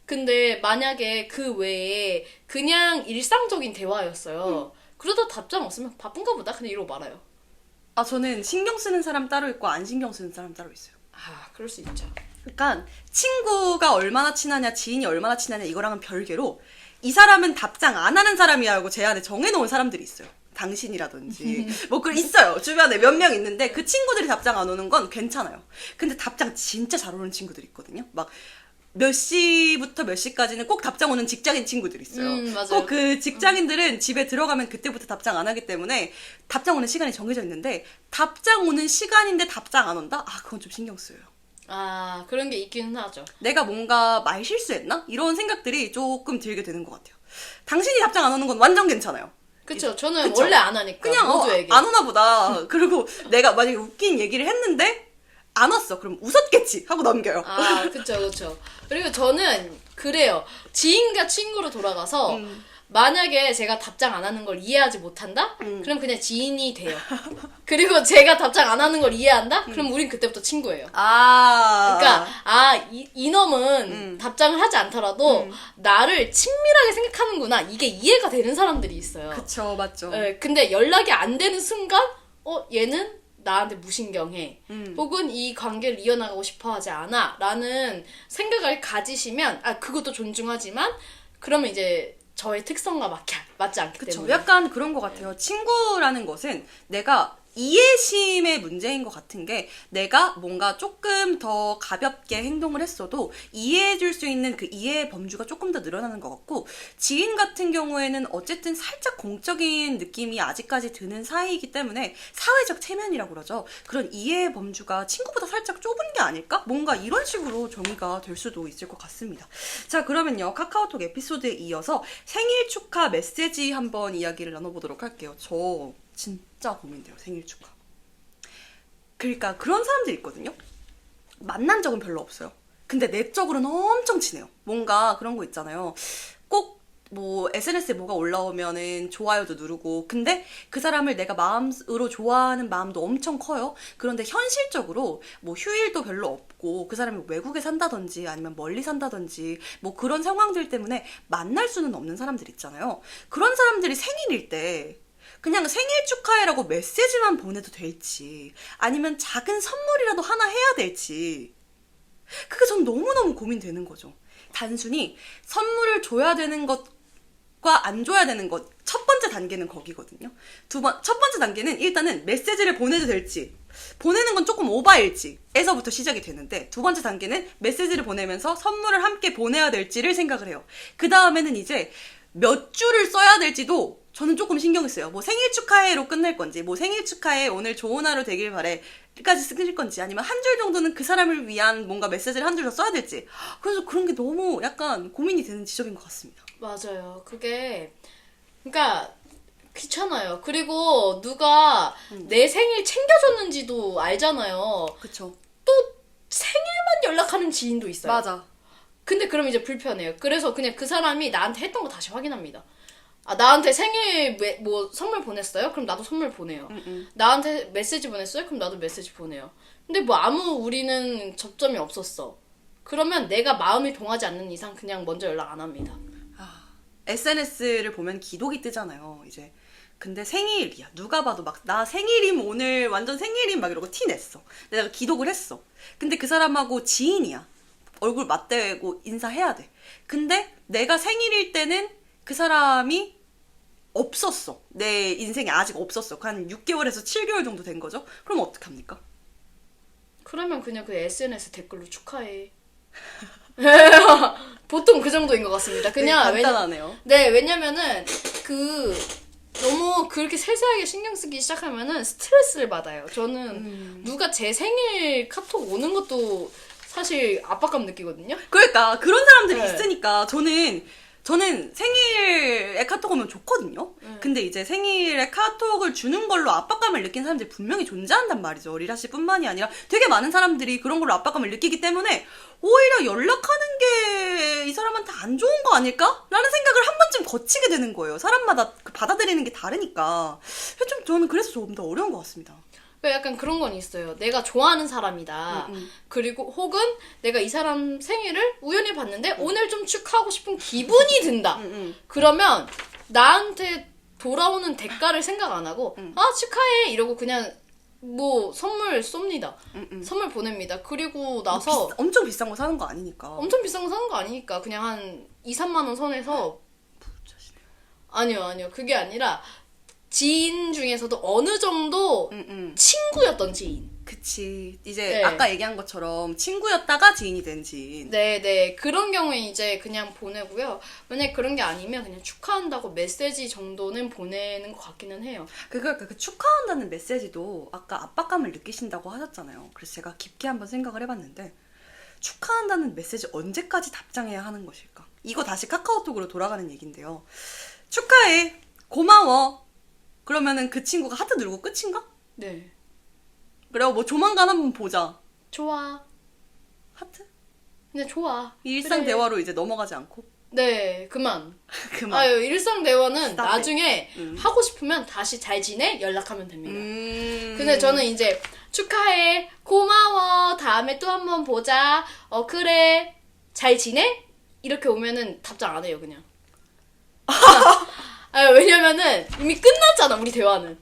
근데 만약에 그 외에 그냥 일상적인 대화였어요. 그러다 답장 없으면 바쁜가 보다. 그냥 이러고 말아요. 아, 저는 신경 쓰는 사람 따로 있고 안 신경 쓰는 사람 따로 있어요. 아, 그럴 수 있죠. 그러니까 친구가 얼마나 친하냐, 지인이 얼마나 친하냐 이거랑은 별개로 이 사람은 답장 안 하는 사람이라고 제 안에 정해놓은 사람들이 있어요. 당신이라든지 뭐 그런 있어요. 주변에 몇 명 있는데 그 친구들이 답장 안 오는 건 괜찮아요. 근데 답장 진짜 잘 오는 친구들이 있거든요. 막 몇 시부터 몇 시까지는 꼭 답장 오는 직장인 친구들이 있어요. 맞아요. 꼭 그 직장인들은 집에 들어가면 그때부터 답장 안 하기 때문에 답장 오는 시간이 정해져 있는데 답장 오는 시간인데 답장 안 온다? 아, 그건 좀 신경 쓰여요. 아, 그런 게 있기는 하죠. 내가 뭔가 말 실수했나? 이런 생각들이 조금 들게 되는 것 같아요. 당신이 답장 안 오는 건 완전 괜찮아요. 그쵸. 저는 그쵸? 원래 안 하니까. 그냥 모두에게. 안 오나 보다. 그리고 내가 만약에 웃긴 얘기를 했는데 안 왔어. 그럼 웃었겠지 하고 넘겨요. 아, 그쵸. 그리고 저는 그래요. 지인과 친구로 돌아가서 만약에 제가 답장 안 하는 걸 이해하지 못한다? 그럼 그냥 지인이 돼요. 그리고 제가 답장 안 하는 걸 이해한다? 그럼 우린 그때부터 친구예요. 아. 그러니까 이놈은 답장을 하지 않더라도 나를 친밀하게 생각하는구나. 이게 이해가 되는 사람들이 있어요. 그쵸, 맞죠. 네, 근데 연락이 안 되는 순간 얘는 나한테 무신경해. 혹은 이 관계를 이어나가고 싶어 하지 않아. 라는 생각을 가지시면, 그것도 존중하지만, 그러면 이제 저의 특성과 맞지 않기 그쵸. 때문에. 약간 그런 것 같아요. 친구라는 것은 내가 이해심의 문제인 것 같은 게 내가 뭔가 조금 더 가볍게 행동을 했어도 이해해줄 수 있는 그 이해의 범주가 조금 더 늘어나는 것 같고 지인 같은 경우에는 어쨌든 살짝 공적인 느낌이 아직까지 드는 사이이기 때문에 사회적 체면이라고 그러죠. 그런 이해의 범주가 친구보다 살짝 좁은 게 아닐까? 뭔가 이런 식으로 정의가 될 수도 있을 것 같습니다. 자, 그러면요. 카카오톡 에피소드에 이어서 생일 축하 메시지 한번 이야기를 나눠보도록 할게요. 저 진짜 고민돼요. 생일 축하. 그러니까 그런 사람들이 있거든요. 만난 적은 별로 없어요. 근데 내적으로는 엄청 친해요. 뭔가 그런 거 있잖아요. 꼭 뭐 SNS에 뭐가 올라오면은 좋아요도 누르고 근데 그 사람을 내가 마음으로 좋아하는 마음도 엄청 커요. 그런데 현실적으로 뭐 휴일도 별로 없고 그 사람이 외국에 산다든지 아니면 멀리 산다든지 뭐 그런 상황들 때문에 만날 수는 없는 사람들 있잖아요. 그런 사람들이 생일일 때 그냥 생일 축하해라고 메시지만 보내도 될지 아니면 작은 선물이라도 하나 해야 될지 그게 전 너무너무 고민되는 거죠. 단순히 선물을 줘야 되는 것과 안 줘야 되는 것, 첫 번째 단계는 거기거든요. 첫 번째 단계는 일단은 메시지를 보내도 될지, 보내는 건 조금 오바일지, 에서부터 시작이 되는데, 두 번째 단계는 메시지를 보내면서 선물을 함께 보내야 될지를 생각을 해요. 그 다음에는 이제 몇 줄을 써야 될지도 저는 조금 신경을 써요. 뭐 생일 축하해로 끝낼 건지, 뭐 생일 축하해, 오늘 좋은 하루 되길 바래, 까지 쓰실 건지, 아니면 한 줄 정도는 그 사람을 위한 뭔가 메시지를 한 줄 더 써야 될지. 그래서 그런 게 너무 약간 고민이 되는 지적인 것 같습니다. 맞아요. 그게, 그러니까, 귀찮아요. 그리고 누가 내 생일 챙겨줬는지도 알잖아요. 그쵸. 또 생일만 연락하는 지인도 있어요. 맞아. 근데 그럼 이제 불편해요. 그래서 그냥 그 사람이 나한테 했던 거 다시 확인합니다. 아, 나한테 생일 뭐 선물 보냈어요? 그럼 나도 선물 보내요. 나한테 메시지 보냈어요? 그럼 나도 메시지 보내요. 근데 뭐 아무 우리는 접점이 없었어. 그러면 내가 마음이 동하지 않는 이상 그냥 먼저 연락 안 합니다. SNS를 보면 기록이 뜨잖아요. 이제 근데 생일이야. 누가 봐도 막 나 생일임 오늘 완전 생일임 막 이러고 티 냈어. 내가 기록을 했어. 근데 그 사람하고 지인이야. 얼굴 맞대고 인사해야 돼. 근데 내가 생일일 때는 그 사람이 없었어. 내 인생에 아직 없었어. 한 6개월에서 7개월 정도 된 거죠. 그럼 어떡합니까? 그러면 그냥 그 SNS 댓글로 축하해. 보통 그 정도인 것 같습니다. 그냥 네, 간단하네요. 왜냐면은 너무 그렇게 세세하게 신경 쓰기 시작하면은 스트레스를 받아요. 저는 누가 제 생일 카톡 오는 것도 사실 압박감 느끼거든요. 그러니까 그런 사람들이 네. 있으니까 저는 생일에 카톡 오면 좋거든요. 근데 이제 생일에 카톡을 주는 걸로 압박감을 느낀 사람들이 분명히 존재한단 말이죠. 리라 씨뿐만이 아니라 되게 많은 사람들이 그런 걸로 압박감을 느끼기 때문에 오히려 연락하는 게 이 사람한테 안 좋은 거 아닐까? 라는 생각을 한 번쯤 거치게 되는 거예요. 사람마다 그 받아들이는 게 다르니까. 저는 그래서 좀 더 어려운 것 같습니다. 그러니까 약간 그런 건 있어요. 내가 좋아하는 사람이다. 그리고 혹은 내가 이 사람 생일을 우연히 봤는데 오늘 좀 축하하고 싶은 기분이 든다. 그러면 나한테 돌아오는 대가를 생각 안 하고 아 축하해 이러고 그냥 뭐 선물 쏩니다. 선물 보냅니다. 그리고 나서 엄청 비싼 거 사는 거 아니니까. 엄청 비싼 거 사는 거 아니니까 그냥 한 2, 3만 원 선에서 아니요. 그게 아니라 지인 중에서도 어느 정도 친구였던 지인. 그치. 이제 네. 아까 얘기한 것처럼 친구였다가 지인이 된 지인. 네. 그런 경우에 이제 그냥 보내고요. 만약에 그런 게 아니면 그냥 축하한다고 메시지 정도는 보내는 것 같기는 해요. 그 축하한다는 메시지도 아까 압박감을 느끼신다고 하셨잖아요. 그래서 제가 깊게 한번 생각을 해봤는데 축하한다는 메시지 언제까지 답장해야 하는 것일까? 이거 다시 카카오톡으로 돌아가는 얘기인데요. 축하해. 고마워. 그러면은 그 친구가 하트 누르고 끝인가? 네. 그래요. 뭐 조만간 한번 보자. 좋아. 하트? 그냥 좋아. 일상 그래. 대화로 이제 넘어가지 않고. 네, 그만. 그만. 아유, 일상 대화는 스탑. 나중에 하고 싶으면 다시 잘 지내? 연락하면 됩니다. 음. 근데 저는 이제 축하해, 고마워, 다음에 또 한번 보자, 그래, 잘 지내? 이렇게 오면은 답장 안 해요, 그냥. 왜냐면은 이미 끝났잖아, 우리 대화는.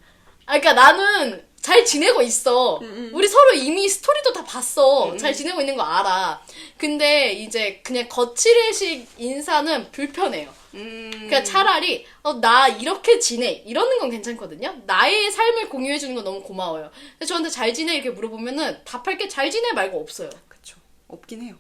그러니까 나는 잘 지내고 있어. 우리 서로 이미 스토리도 다 봤어. 잘 지내고 있는 거 알아. 근데 이제 그냥 거칠의식 인사는 불편해요. 그러니까 차라리 나 이렇게 지내 이러는 건 괜찮거든요. 나의 삶을 공유해주는 건 너무 고마워요. 근데 저한테 잘 지내 이렇게 물어보면은 답할 게 잘 지내 말고 없어요. 그쵸. 없긴 해요.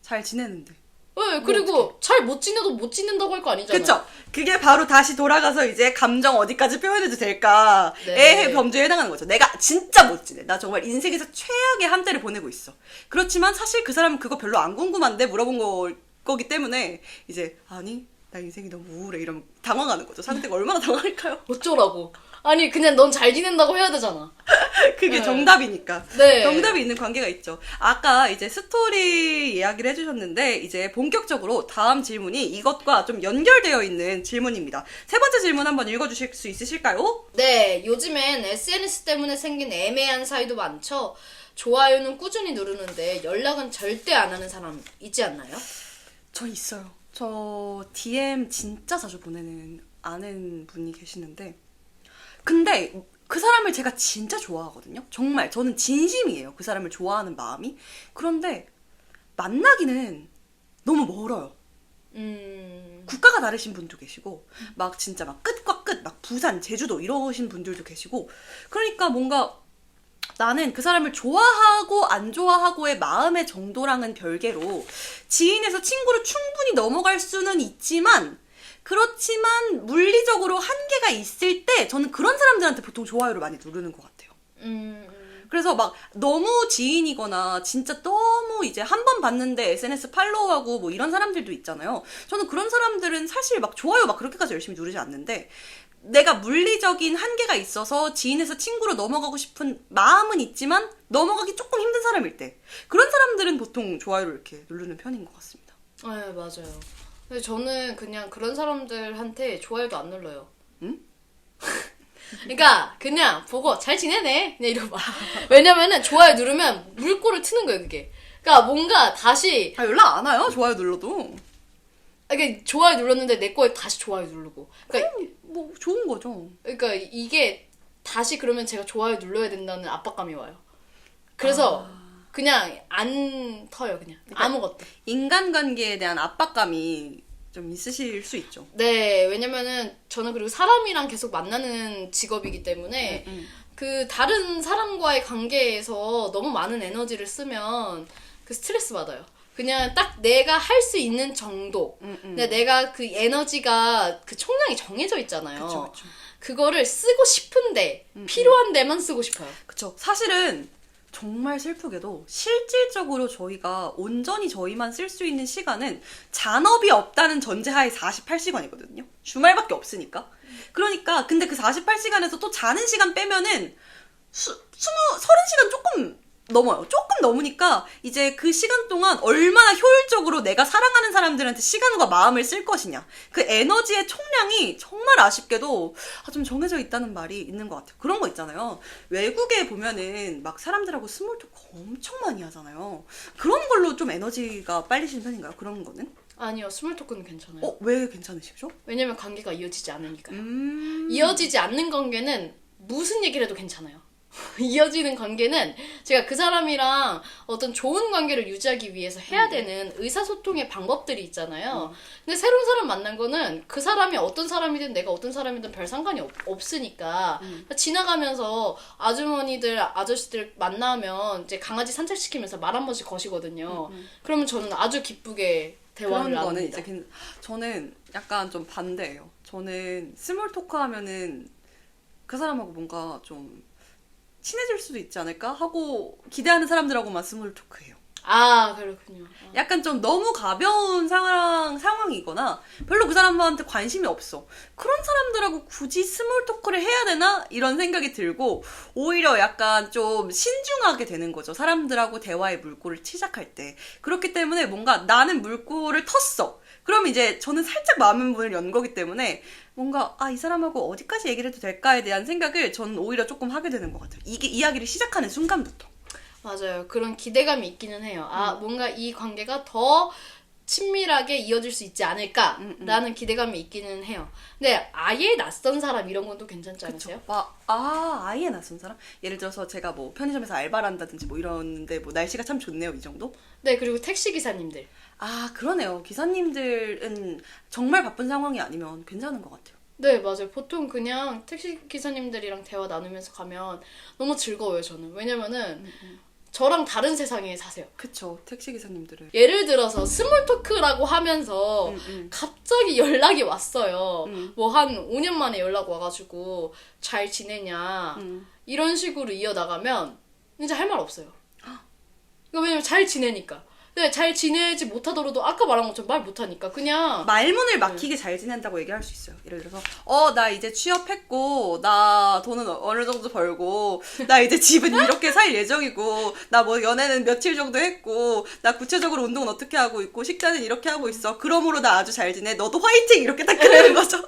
잘 지내는데. 네, 그리고 잘 못 지내도 못 지낸다고 할 거 아니잖아요. 그쵸. 그게 바로 다시 돌아가서 이제 감정 어디까지 표현해도 될까에 네. 범주에 해당하는 거죠. 내가 진짜 못 지내. 나 정말 인생에서 최악의 한때를 보내고 있어. 그렇지만 사실 그 사람은 그거 별로 안 궁금한데 물어본 거기 때문에 이제 아니 나 인생이 너무 우울해 이러면 당황하는 거죠. 상대가 얼마나 당황할까요? 어쩌라고. 아니 그냥 넌 잘 지낸다고 해야 되잖아. 그게 네. 정답이니까. 네. 정답이 있는 관계가 있죠. 아까 이제 스토리 이야기를 해주셨는데 이제 본격적으로 다음 질문이 이것과 좀 연결되어 있는 질문입니다. 세 번째 질문 한번 읽어주실 수 있으실까요? 네, 요즘엔 SNS 때문에 생긴 애매한 사이도 많죠. 좋아요는 꾸준히 누르는데 연락은 절대 안 하는 사람 있지 않나요? 저 있어요. 저 DM 진짜 자주 보내는 아는 분이 계시는데 근데 그 사람을 제가 진짜 좋아하거든요. 정말 저는 진심이에요. 그 사람을 좋아하는 마음이. 그런데 만나기는 너무 멀어요. 국가가 다르신 분도 계시고 막 진짜 막 끝과 끝 막 부산, 제주도 이러신 분들도 계시고 그러니까 뭔가 나는 그 사람을 좋아하고 안 좋아하고의 마음의 정도랑은 별개로 지인에서 친구로 충분히 넘어갈 수는 있지만 그렇지만 물리적으로 한계가 있을 때 저는 그런 사람들한테 보통 좋아요를 많이 누르는 것 같아요. 그래서 막 너무 지인이거나 진짜 너무 이제 한 번 봤는데 SNS 팔로우하고 뭐 이런 사람들도 있잖아요. 저는 그런 사람들은 사실 막 좋아요 막 그렇게까지 열심히 누르지 않는데 내가 물리적인 한계가 있어서 지인에서 친구로 넘어가고 싶은 마음은 있지만 넘어가기 조금 힘든 사람일 때 그런 사람들은 보통 좋아요를 이렇게 누르는 편인 것 같습니다. 네, 맞아요. 근데 저는 그냥 그런 사람들한테 좋아요도 안 눌러요. 응? 그러니까 그냥 보고 잘 지내네 그냥 이러고 봐. 왜냐면은 좋아요 누르면 물꼬를 트는 거예요 그게. 그러니까 뭔가 다시 연락 안 와요? 좋아요 눌러도. 이게 좋아요 눌렀는데 내 거에 다시 좋아요 누르고. 그러니까 뭐 좋은 거죠. 그러니까 이게 다시 그러면 제가 좋아요 눌러야 된다는 압박감이 와요. 그래서 그냥 안 터요 그냥 그러니까 아무것도. 인간관계에 대한 압박감이 좀 있으실 수 있죠. 네, 왜냐면은 저는 그리고 사람이랑 계속 만나는 직업이기 때문에 그 다른 사람과의 관계에서 너무 많은 에너지를 쓰면 그 스트레스 받아요. 그냥 딱 내가 할 수 있는 정도. 근데 내가 그 에너지가 그 총량이 정해져 있잖아요. 그쵸. 그거를 쓰고 싶은데 필요한 데만 쓰고 싶어요. 그쵸. 사실은 정말 슬프게도 실질적으로 저희가 온전히 저희만 쓸 수 있는 시간은 잔업이 없다는 전제하에 48시간이거든요. 주말밖에 없으니까. 그러니까 근데 그 48시간에서 또 자는 시간 빼면은 30시간 조금 넘어요. 조금 넘으니까 이제 그 시간 동안 얼마나 효율적으로 내가 사랑하는 사람들한테 시간과 마음을 쓸 것이냐. 그 에너지의 총량이 정말 아쉽게도 좀 정해져 있다는 말이 있는 것 같아요. 그런 거 있잖아요. 외국에 보면은 막 사람들하고 스몰 토크 엄청 많이 하잖아요. 그런 걸로 좀 에너지가 빨리시는 편인가요? 그런 거는? 아니요, 스몰 토크는 괜찮아요. 왜 괜찮으시죠? 왜냐면 관계가 이어지지 않으니까요. 이어지지 않는 관계는 무슨 얘기를 해도 괜찮아요. 이어지는 관계는 제가 그 사람이랑 어떤 좋은 관계를 유지하기 위해서 해야 되는 의사소통의 방법들이 있잖아요. 근데 새로운 사람 만난 거는 그 사람이 어떤 사람이든 내가 어떤 사람이든 별 상관이 없으니까 지나가면서 아주머니들 아저씨들 만나면 이제 강아지 산책시키면서 말 한 번씩 거시거든요. 그러면 저는 아주 기쁘게 대화를 그런 거는 나눕니다. 이제 저는 약간 좀 반대예요. 저는 스몰 토크 하면은 그 사람하고 뭔가 좀 친해질 수도 있지 않을까 하고 기대하는 사람들하고만 스몰 토크해요. 아, 그렇군요. 약간 좀 너무 가벼운 상황이거나 별로 그 사람한테 관심이 없어. 그런 사람들하고 굳이 스몰 토크를 해야 되나? 이런 생각이 들고 오히려 약간 좀 신중하게 되는 거죠. 사람들하고 대화의 물꼬를 시작할 때. 그렇기 때문에 뭔가 나는 물꼬를 텄어. 그럼 이제 저는 살짝 마음의 문을 연 거기 때문에 뭔가 이 사람하고 어디까지 얘기를 해도 될까에 대한 생각을 저는 오히려 조금 하게 되는 것 같아요. 이게 이야기를 시작하는 순간부터. 맞아요. 그런 기대감이 있기는 해요. 뭔가 이 관계가 더 친밀하게 이어질 수 있지 않을까라는 기대감이 있기는 해요. 근데 아예 낯선 사람 이런 건 또 괜찮지 않으세요? 아예 낯선 사람? 예를 들어서 제가 뭐 편의점에서 알바를 한다든지 뭐 이런데 뭐 날씨가 참 좋네요, 이 정도? 네, 그리고 택시 기사님들. 그러네요. 기사님들은 정말 바쁜 상황이 아니면 괜찮은 것 같아요. 네, 맞아요. 보통 그냥 택시 기사님들이랑 대화 나누면서 가면 너무 즐거워요, 저는. 왜냐면은 저랑 다른 세상에 사세요. 그쵸. 택시 기사님들은. 예를 들어서 스몰 토크라고 하면서 갑자기 연락이 왔어요. 뭐 한 5년 만에 연락 와가지고 잘 지내냐 이런 식으로 이어나가면 이제 할 말 없어요. 그러니까 왜냐면 잘 지내니까. 네, 잘 지내지 못하더라도 아까 말한 것처럼 말 못하니까 그냥 말문을 막히게 잘 지낸다고 얘기할 수 있어요. 예를 들어서 나 이제 취업했고 나 돈은 어느 정도 벌고 나 이제 집은 이렇게 살 예정이고 나 뭐 연애는 며칠 정도 했고 나 구체적으로 운동은 어떻게 하고 있고 식단은 이렇게 하고 있어. 그러므로 나 아주 잘 지내. 너도 화이팅! 이렇게 딱 그러는 거죠.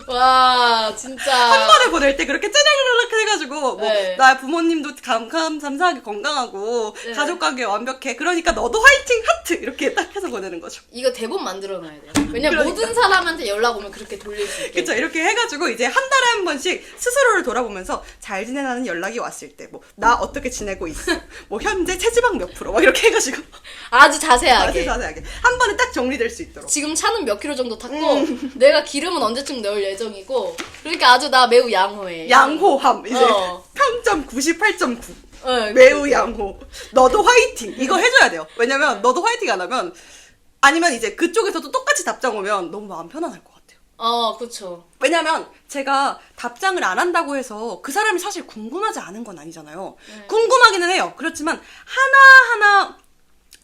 와 진짜 한 번에 보낼 때 그렇게 짜라라락 해가지고 뭐 네. 나 부모님도 감사하게 건강하고 네. 가족관계 완벽해. 그러니까 너도 화이팅! 하트! 이렇게 딱 해서 보내는 거죠. 이거 대본 만들어놔야 돼요. 왜냐면 그러니까. 모든 사람한테 연락 오면 그렇게 돌릴 수 있게. 그쵸. 이렇게 해가지고 이제 한 달에 한 번씩 스스로를 돌아보면서 잘 지내라는 연락이 왔을 때 뭐 나 어떻게 지내고 있어. 뭐 현재 체지방 몇 프로 막 이렇게 해가지고 아주 자세하게. 아주 자세하게 한 번에 딱 정리될 수 있도록. 지금 차는 몇 킬로 정도 탔고 내가 기름은 언제쯤 넣을 예정이고 그러니까 아주 나 매우 양호해. 양호함 이제 어. 평점 98.9 네, 매우 양호. 너도 화이팅 이거 해줘야 돼요. 왜냐면 너도 화이팅 안 하면 아니면 이제 그쪽에서도 똑같이 답장 오면 너무 마음 편안할 것 같아요. 그쵸. 왜냐면 제가 답장을 안 한다고 해서 그 사람이 사실 궁금하지 않은 건 아니잖아요. 궁금하기는 해요. 그렇지만 하나하나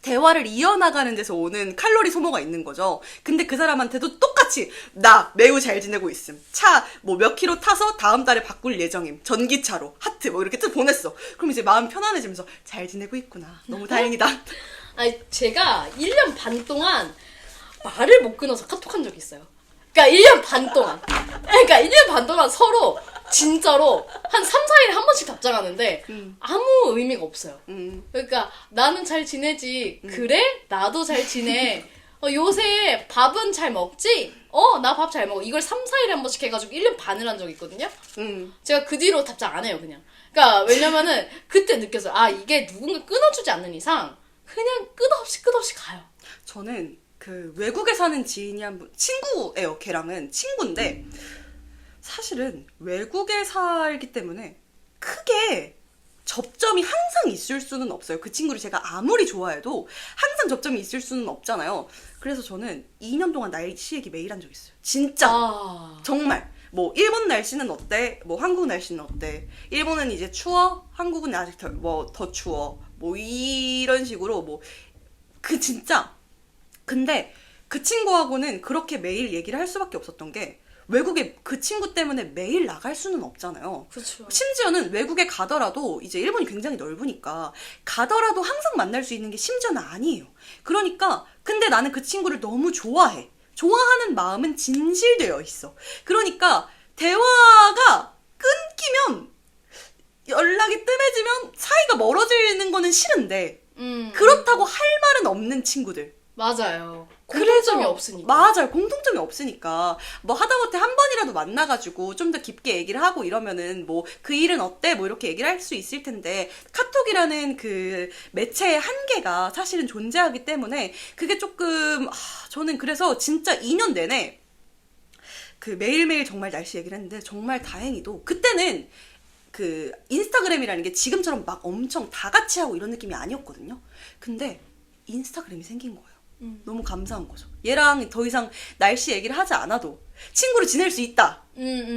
대화를 이어나가는 데서 오는 칼로리 소모가 있는 거죠. 근데 그 사람한테도 똑같이 나 매우 잘 지내고 있음. 차 뭐 몇 킬로 타서 다음 달에 바꿀 예정임. 전기차로 하트 뭐 이렇게 또 보냈어. 그럼 이제 마음 편안해지면서 잘 지내고 있구나. 너무 다행이다. 아니 제가 1년 반 동안 말을 못 끊어서 카톡한 적이 있어요. 그러니까 1년 반 동안. 그러니까 1년 반 동안 서로 진짜로 한 3, 4일에 한 번씩 답장하는데 아무 의미가 없어요. 그러니까 나는 잘 지내지. 그래? 나도 잘 지내. 요새 밥은 잘 먹지? 나 밥 잘 먹어. 이걸 3, 4일에 한 번씩 해가지고 1년 반을 한 적이 있거든요. 제가 그 뒤로 답장 안 해요, 그냥. 그러니까 왜냐면은 그때 느꼈어요. 아, 이게 누군가 끊어주지 않는 이상 그냥 끝없이 가요. 저는 그 외국에 사는 지인이 한 분, 친구예요. 걔랑은 친구인데 사실은 외국에 살기 때문에 크게 접점이 항상 있을 수는 없어요. 그 친구를 제가 아무리 좋아해도 항상 접점이 있을 수는 없잖아요. 그래서 저는 2년 동안 날씨 얘기 매일 한 적 있어요. 진짜. 정말. 뭐 일본 날씨는 어때? 뭐 한국 날씨는 어때? 일본은 이제 추워? 한국은 아직 더 추워. 뭐 이런 식으로 뭐 그 진짜. 근데 그 친구하고는 그렇게 매일 얘기를 할 수밖에 없었던 게 외국에 그 친구 때문에 매일 나갈 수는 없잖아요. 그렇죠. 심지어는 외국에 가더라도 이제 일본이 굉장히 넓으니까 가더라도 항상 만날 수 있는 게 심지어는 아니에요. 그러니까 근데 나는 그 친구를 너무 좋아해. 좋아하는 마음은 진실되어 있어. 그러니까 대화가 끊기면 연락이 뜸해지면 사이가 멀어지는 거는 싫은데 그렇다고 할 말은 없는 친구들. 맞아요. 공통점이 없으니까. 맞아요. 공통점이 없으니까. 뭐 하다못해 한 번이라도 만나가지고 좀 더 깊게 얘기를 하고 이러면은 뭐 그 일은 어때? 뭐 이렇게 얘기를 할 수 있을 텐데 카톡이라는 그 매체의 한계가 사실은 존재하기 때문에 그게 조금 저는 그래서 진짜 2년 내내 그 매일매일 정말 날씨 얘기를 했는데 정말 다행히도 그때는 그 인스타그램이라는 게 지금처럼 막 엄청 다 같이 하고 이런 느낌이 아니었거든요. 근데 인스타그램이 생긴 거예요. 너무 감사한 거죠. 얘랑 더 이상 날씨 얘기를 하지 않아도 친구로 지낼 수 있다.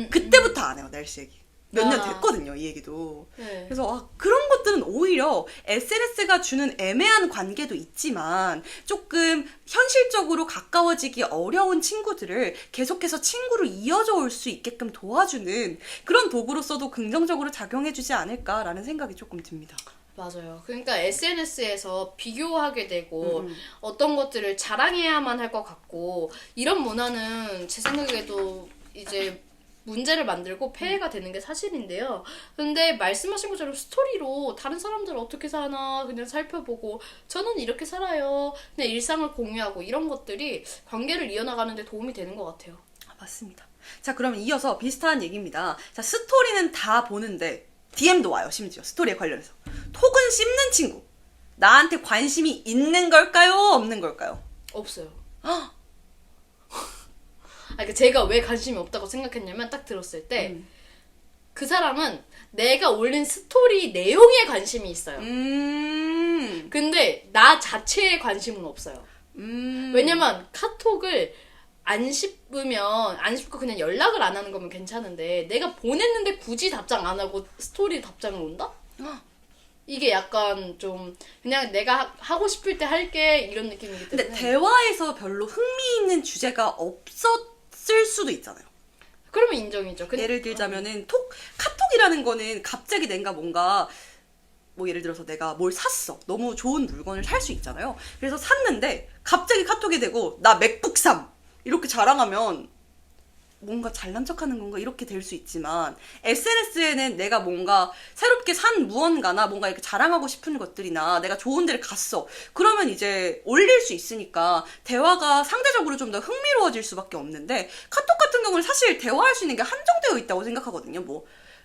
그때부터 안 해요, 날씨 얘기. 몇 년 됐거든요, 이 얘기도. 네. 그래서 그런 것들은 오히려 SNS가 주는 애매한 관계도 있지만 조금 현실적으로 가까워지기 어려운 친구들을 계속해서 친구로 이어져 올 수 있게끔 도와주는 그런 도구로서도 긍정적으로 작용해주지 않을까라는 생각이 조금 듭니다. 맞아요. 그러니까 SNS에서 비교하게 되고 어떤 것들을 자랑해야만 할 것 같고 이런 문화는 제 생각에도 이제 문제를 만들고 폐해가 되는 게 사실인데요. 근데 말씀하신 것처럼 스토리로 다른 사람들 어떻게 사나 그냥 살펴보고 저는 이렇게 살아요. 그냥 일상을 공유하고 이런 것들이 관계를 이어나가는 데 도움이 되는 것 같아요. 맞습니다. 자, 그럼 이어서 비슷한 얘기입니다. 자, 스토리는 다 보는데 DM도 와요, 심지어. 스토리에 관련해서. 톡은 씹는 친구. 나한테 관심이 있는 걸까요? 없는 걸까요? 없어요. 그러니까 제가 왜 관심이 없다고 생각했냐면 딱 들었을 때 그 사람은 내가 올린 스토리 내용에 관심이 있어요. 근데 나 자체에 관심은 없어요. 왜냐면 카톡을 안 씹고 그냥 연락을 안 하는 거면 괜찮은데 내가 보냈는데 굳이 답장 안 하고 스토리 답장을 온다? 이게 약간 좀 그냥 내가 하고 싶을 때 할게 이런 느낌이기 때문에. 근데 대화에서 별로 흥미있는 주제가 없었을 수도 있잖아요. 그러면 인정이죠. 예를 들자면은 카톡이라는 거는 갑자기 내가 뭔가 뭐 예를 들어서 내가 뭘 샀어. 너무 좋은 물건을 살 수 있잖아요. 그래서 샀는데 갑자기 카톡이 되고 나 맥북 삼 이렇게 자랑하면 뭔가 잘난 척하는 건가 이렇게 될 수 있지만 SNS에는 내가 뭔가 새롭게 산 무언가나 뭔가 이렇게 자랑하고 싶은 것들이나 내가 좋은 데를 갔어. 그러면 이제 올릴 수 있으니까 대화가 상대적으로 좀 더 흥미로워질 수밖에 없는데 카톡 같은 경우는 사실 대화할 수 있는 게 한정되어 있다고 생각하거든요.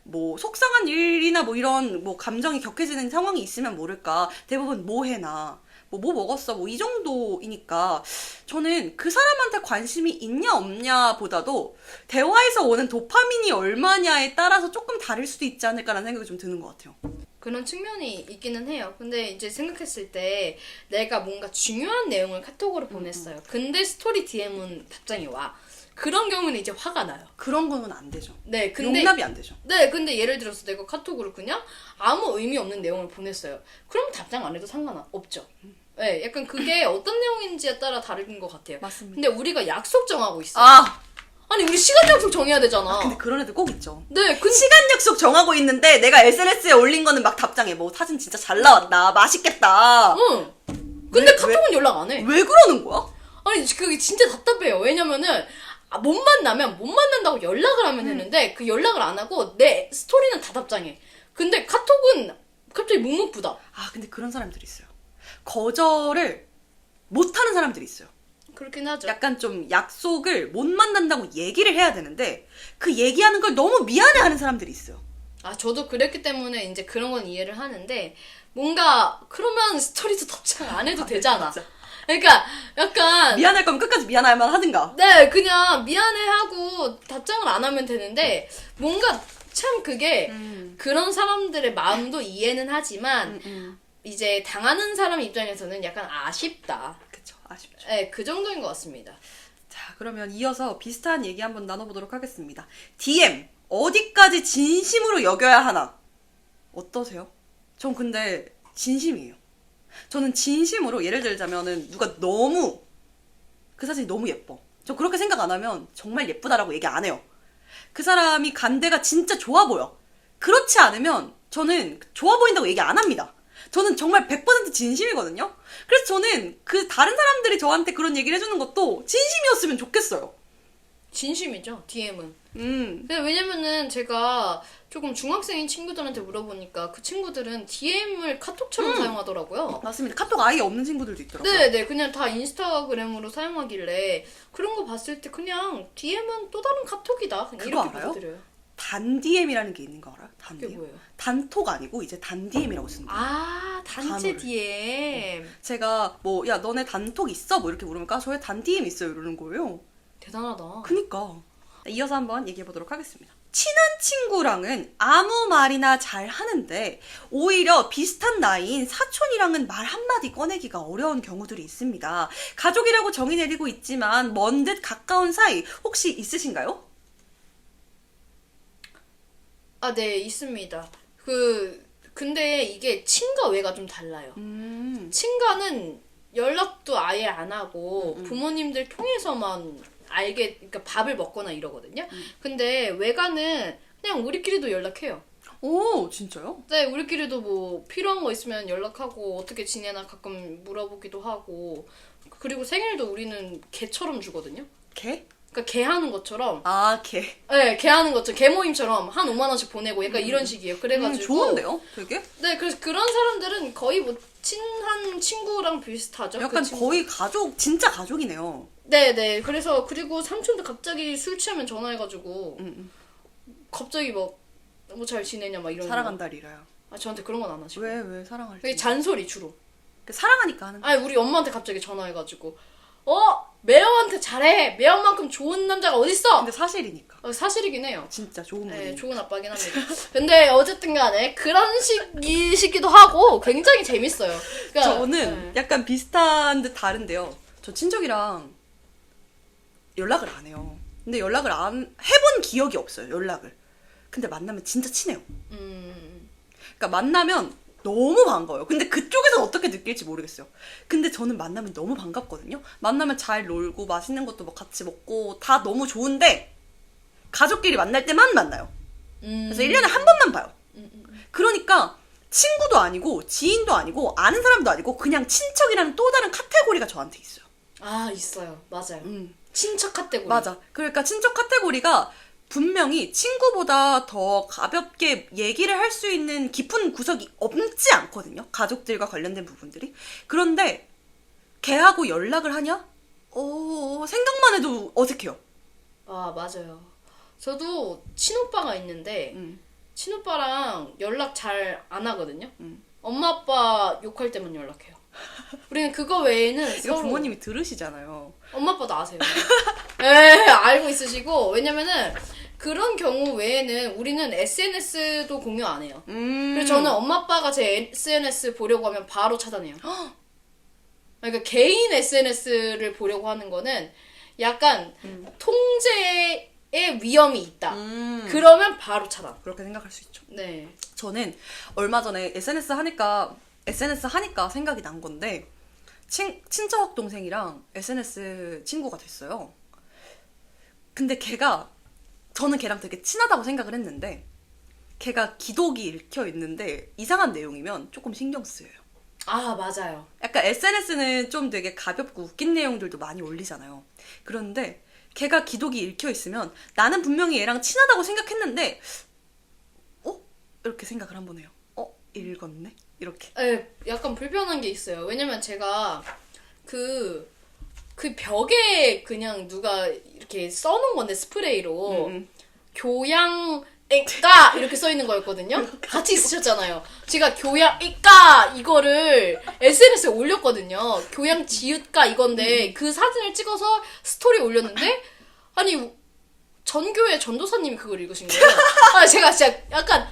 뭐 속상한 일이나 뭐 이런 뭐 감정이 격해지는 상황이 있으면 모를까 대부분 뭐 해나 뭐 먹었어 뭐 이 정도이니까 저는 그 사람한테 관심이 있냐 없냐 보다도 대화에서 오는 도파민이 얼마냐에 따라서 조금 다를 수도 있지 않을까라는 생각이 좀 드는 것 같아요. 그런 측면이 있기는 해요. 근데 이제 생각했을 때 내가 뭔가 중요한 내용을 카톡으로 보냈어요. 근데 스토리 DM은 답장이 와. 그런 경우는 이제 화가 나요. 그런 거는 안 되죠. 네, 근데 용납이 안 되죠. 네, 근데 예를 들어서 내가 카톡으로 그냥 아무 의미 없는 내용을 보냈어요. 그럼 답장 안 해도 상관없죠. 네, 약간 그게 어떤 내용인지에 따라 다른 것 같아요. 맞습니다. 근데 우리가 약속 정하고 있어. 아니, 우리 시간 약속 정해야 되잖아. 근데 그런 애들 꼭 있죠. 네, 시간 약속 정하고 있는데 내가 SNS에 올린 거는 막 답장해. 뭐 사진 진짜 잘 나왔다. 맛있겠다. 응. 근데 카톡은 연락 안 해. 왜 그러는 거야? 아니, 그게 진짜 답답해요. 왜냐면은 못 만나면 못 만난다고 연락을 하면 되는데 그 연락을 안 하고 내 스토리는 다 답장해. 근데 카톡은 갑자기 묵묵부답. 근데 그런 사람들이 있어요. 거절을 못하는 사람들이 있어요. 그렇긴 하죠. 약간 좀 약속을 못 만난다고 얘기를 해야 되는데 그 얘기하는 걸 너무 미안해하는 사람들이 있어요. 저도 그랬기 때문에 이제 그런 건 이해를 하는데 뭔가 그러면 스토리도 답장 안 해도 되잖아. 진짜. 그러니까 약간 미안할 거면 끝까지 미안할만 하든가. 네, 그냥 미안해하고 답장을 안 하면 되는데 뭔가 참 그게 그런 사람들의 마음도 이해는 하지만 이제 당하는 사람 입장에서는 약간 아쉽다. 그쵸, 아쉽죠. 네, 그 정도인 것 같습니다. 자, 그러면 이어서 비슷한 얘기 한번 나눠보도록 하겠습니다. DM, 어디까지 진심으로 여겨야 하나? 어떠세요? 전 근데 진심이에요. 저는 진심으로 예를 들자면은 누가 너무 그 사진이 너무 예뻐. 저 그렇게 생각 안 하면 정말 예쁘다라고 얘기 안 해요. 그 사람이 간대가 진짜 좋아 보여. 그렇지 않으면 저는 좋아 보인다고 얘기 안 합니다. 저는 정말 100% 진심이거든요. 그래서 저는 그 다른 사람들이 저한테 그런 얘기를 해주는 것도 진심이었으면 좋겠어요. 진심이죠, DM은. 음. 근데 왜냐면은 제가 조금 중학생인 친구들한테 물어보니까 그 친구들은 DM을 카톡처럼 사용하더라고요. 맞습니다. 카톡 아예 없는 친구들도 있더라고요. 네네, 그냥 다 인스타그램으로 사용하길래 그런 거 봤을 때 그냥 DM은 또 다른 카톡이다. 그냥 그거 이렇게 알아요? 받아들여요. 단DM이라는 게 있는 거 알아요? 그게 단DM. 뭐예요? 단톡 아니고 이제 단DM이라고 쓰는 거예요. 단체 단어를. DM. 제가 뭐 야 너네 단톡 있어? 뭐 이렇게 물으니까 저의 단DM 있어요 이러는 거예요. 대단하다. 그니까. 이어서 한번 얘기해 보도록 하겠습니다. 친한 친구랑은 아무 말이나 잘 하는데 오히려 비슷한 나이인 사촌이랑은 말 한마디 꺼내기가 어려운 경우들이 있습니다. 가족이라고 정의 내리고 있지만 먼 듯 가까운 사이 혹시 있으신가요? 네, 있습니다. 근데 이게 친가 외가 좀 달라요. 친가는 연락도 아예 안 하고 부모님들 통해서만 그러니까 밥을 먹거나 이러거든요. 근데 외가는 그냥 우리끼리도 연락해요. 오, 진짜요? 네, 우리끼리도 뭐 필요한 거 있으면 연락하고 어떻게 지내나 가끔 물어보기도 하고 그리고 생일도 우리는 개처럼 주거든요. 개? 그러니까 개 하는 것처럼 개. 네, 개 하는 것처럼 개 모임처럼 한 5만 원씩 보내고 약간 이런 식이에요. 그래가지고 좋은데요? 되게? 네, 그래서 그런 사람들은 거의 뭐 친한 친구랑 비슷하죠. 약간 그 친구. 거의 가족, 진짜 가족이네요. 네네. 그리고 삼촌도 갑자기 술 취하면 전화해가지고 갑자기 뭐 잘 지내냐 막 이런 사랑한다리라요. 저한테 그런 건 안 하시고. 왜 사랑할 그게 잔소리 주로. 사랑하니까 하는 거. 아니 우리 엄마한테 갑자기 전화해가지고 매형한테 잘해. 매형만큼 좋은 남자가 어딨어? 근데 사실이니까. 사실이긴 해요. 진짜 좋은 분이. 네, 좋은 아빠긴 합니다. 근데 어쨌든 간에 그런 식이시기도 하고 굉장히 재밌어요. 그러니까, 저는 약간 비슷한 듯 다른데요. 저 친척이랑 연락을 안 해요. 근데 연락을 안 해본 기억이 없어요. 연락을. 근데 만나면 진짜 친해요. 그러니까 만나면 너무 반가워요. 근데 그쪽에서 어떻게 느낄지 모르겠어요. 근데 저는 만나면 너무 반갑거든요. 만나면 잘 놀고 맛있는 것도 막 같이 먹고 다 너무 좋은데 가족끼리 만날 때만 만나요. 그래서 1년에 한 번만 봐요. 그러니까 친구도 아니고 지인도 아니고 아는 사람도 아니고 그냥 친척이라는 또 다른 카테고리가 저한테 있어요. 아, 있어요. 맞아요. 친척 카테고리. 맞아. 그러니까 친척 카테고리가 분명히 친구보다 더 가볍게 얘기를 할 수 있는 깊은 구석이 없지 않거든요. 가족들과 관련된 부분들이. 그런데 걔하고 연락을 하냐? 생각만 해도 어색해요. 아, 맞아요. 저도 친오빠가 있는데 친오빠랑 연락 잘 안 하거든요. 엄마 아빠 욕할 때만 연락해요. 우리는 그거 외에는 이거 서로 부모님이 들으시잖아요. 엄마 아빠도 아세요. 예, 알고 있으시고 왜냐면은 그런 경우 외에는 우리는 SNS도 공유 안 해요. 그래서 저는 엄마 아빠가 제 SNS 보려고 하면 바로 차단해요. 그러니까 개인 SNS를 보려고 하는 거는 약간 통제의 위험이 있다. 그러면 바로 차단. 그렇게 생각할 수 있죠. 네. 저는 얼마 전에 SNS 하니까 생각이 난 건데 친척 동생이랑 SNS 친구가 됐어요. 근데 저는 걔랑 되게 친하다고 생각을 했는데 걔가 기독이 읽혀 있는데 이상한 내용이면 조금 신경 쓰여요. 아, 맞아요. 약간 SNS는 좀 되게 가볍고 웃긴 내용들도 많이 올리잖아요. 그런데 걔가 기독이 읽혀 있으면 나는 분명히 얘랑 친하다고 생각했는데 이렇게 생각을 한번 해요. 읽었네? 이렇게. 네, 약간 불편한 게 있어요. 왜냐면 제가 그 벽에 그냥 누가 이렇게 써놓은 건데 스프레이로 교양이까 이렇게 써 있는 거였거든요. 같이 있으셨잖아요. 제가 교양이까 이거를 SNS에 올렸거든요. 교양 지읒가 이건데 그 사진을 찍어서 스토리에 올렸는데 아니 전교회 전도사님이 그걸 읽으신 거예요. 제가 진짜 약간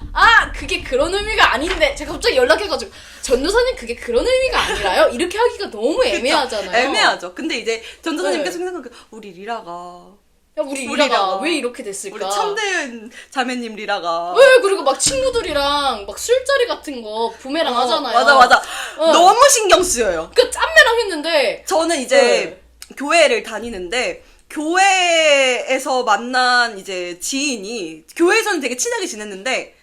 그게 그런 의미가 아닌데 제가 갑자기 연락해가지고 전도사님 그게 그런 의미가 아니라요? 이렇게 하기가 너무 애매하잖아요. 애매하죠. 근데 이제 전도사님께서 네. 생각하는 우리 리라가 우리 리라가 왜 이렇게 됐을까? 우리 참된 자매님 리라가 왜 그리고 막 친구들이랑 막 술자리 같은 거 부메랑 하잖아요. 맞아. 너무 신경 쓰여요. 그 짬매랑 했는데 저는 이제 교회를 다니는데 교회에서 만난 이제 지인이 교회에서는 되게 친하게 지냈는데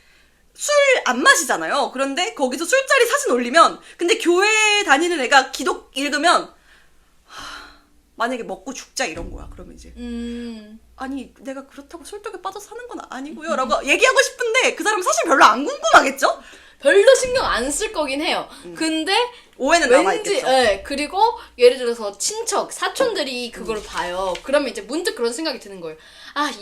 술 안 마시잖아요. 그런데 거기서 술자리 사진 올리면 근데 교회 다니는 애가 기독 읽으면 만약에 먹고 죽자 이런 거야. 그러면 이제 아니 내가 그렇다고 술독에 빠져 사는 건 아니고요 라고 얘기하고 싶은데 그 사람은 사실 별로 안 궁금하겠죠? 별로 신경 안 쓸 거긴 해요. 근데 오해는 남아있겠죠. 그리고 예를 들어서 친척, 사촌들이 그걸 봐요. 그러면 이제 문득 그런 생각이 드는 거예요.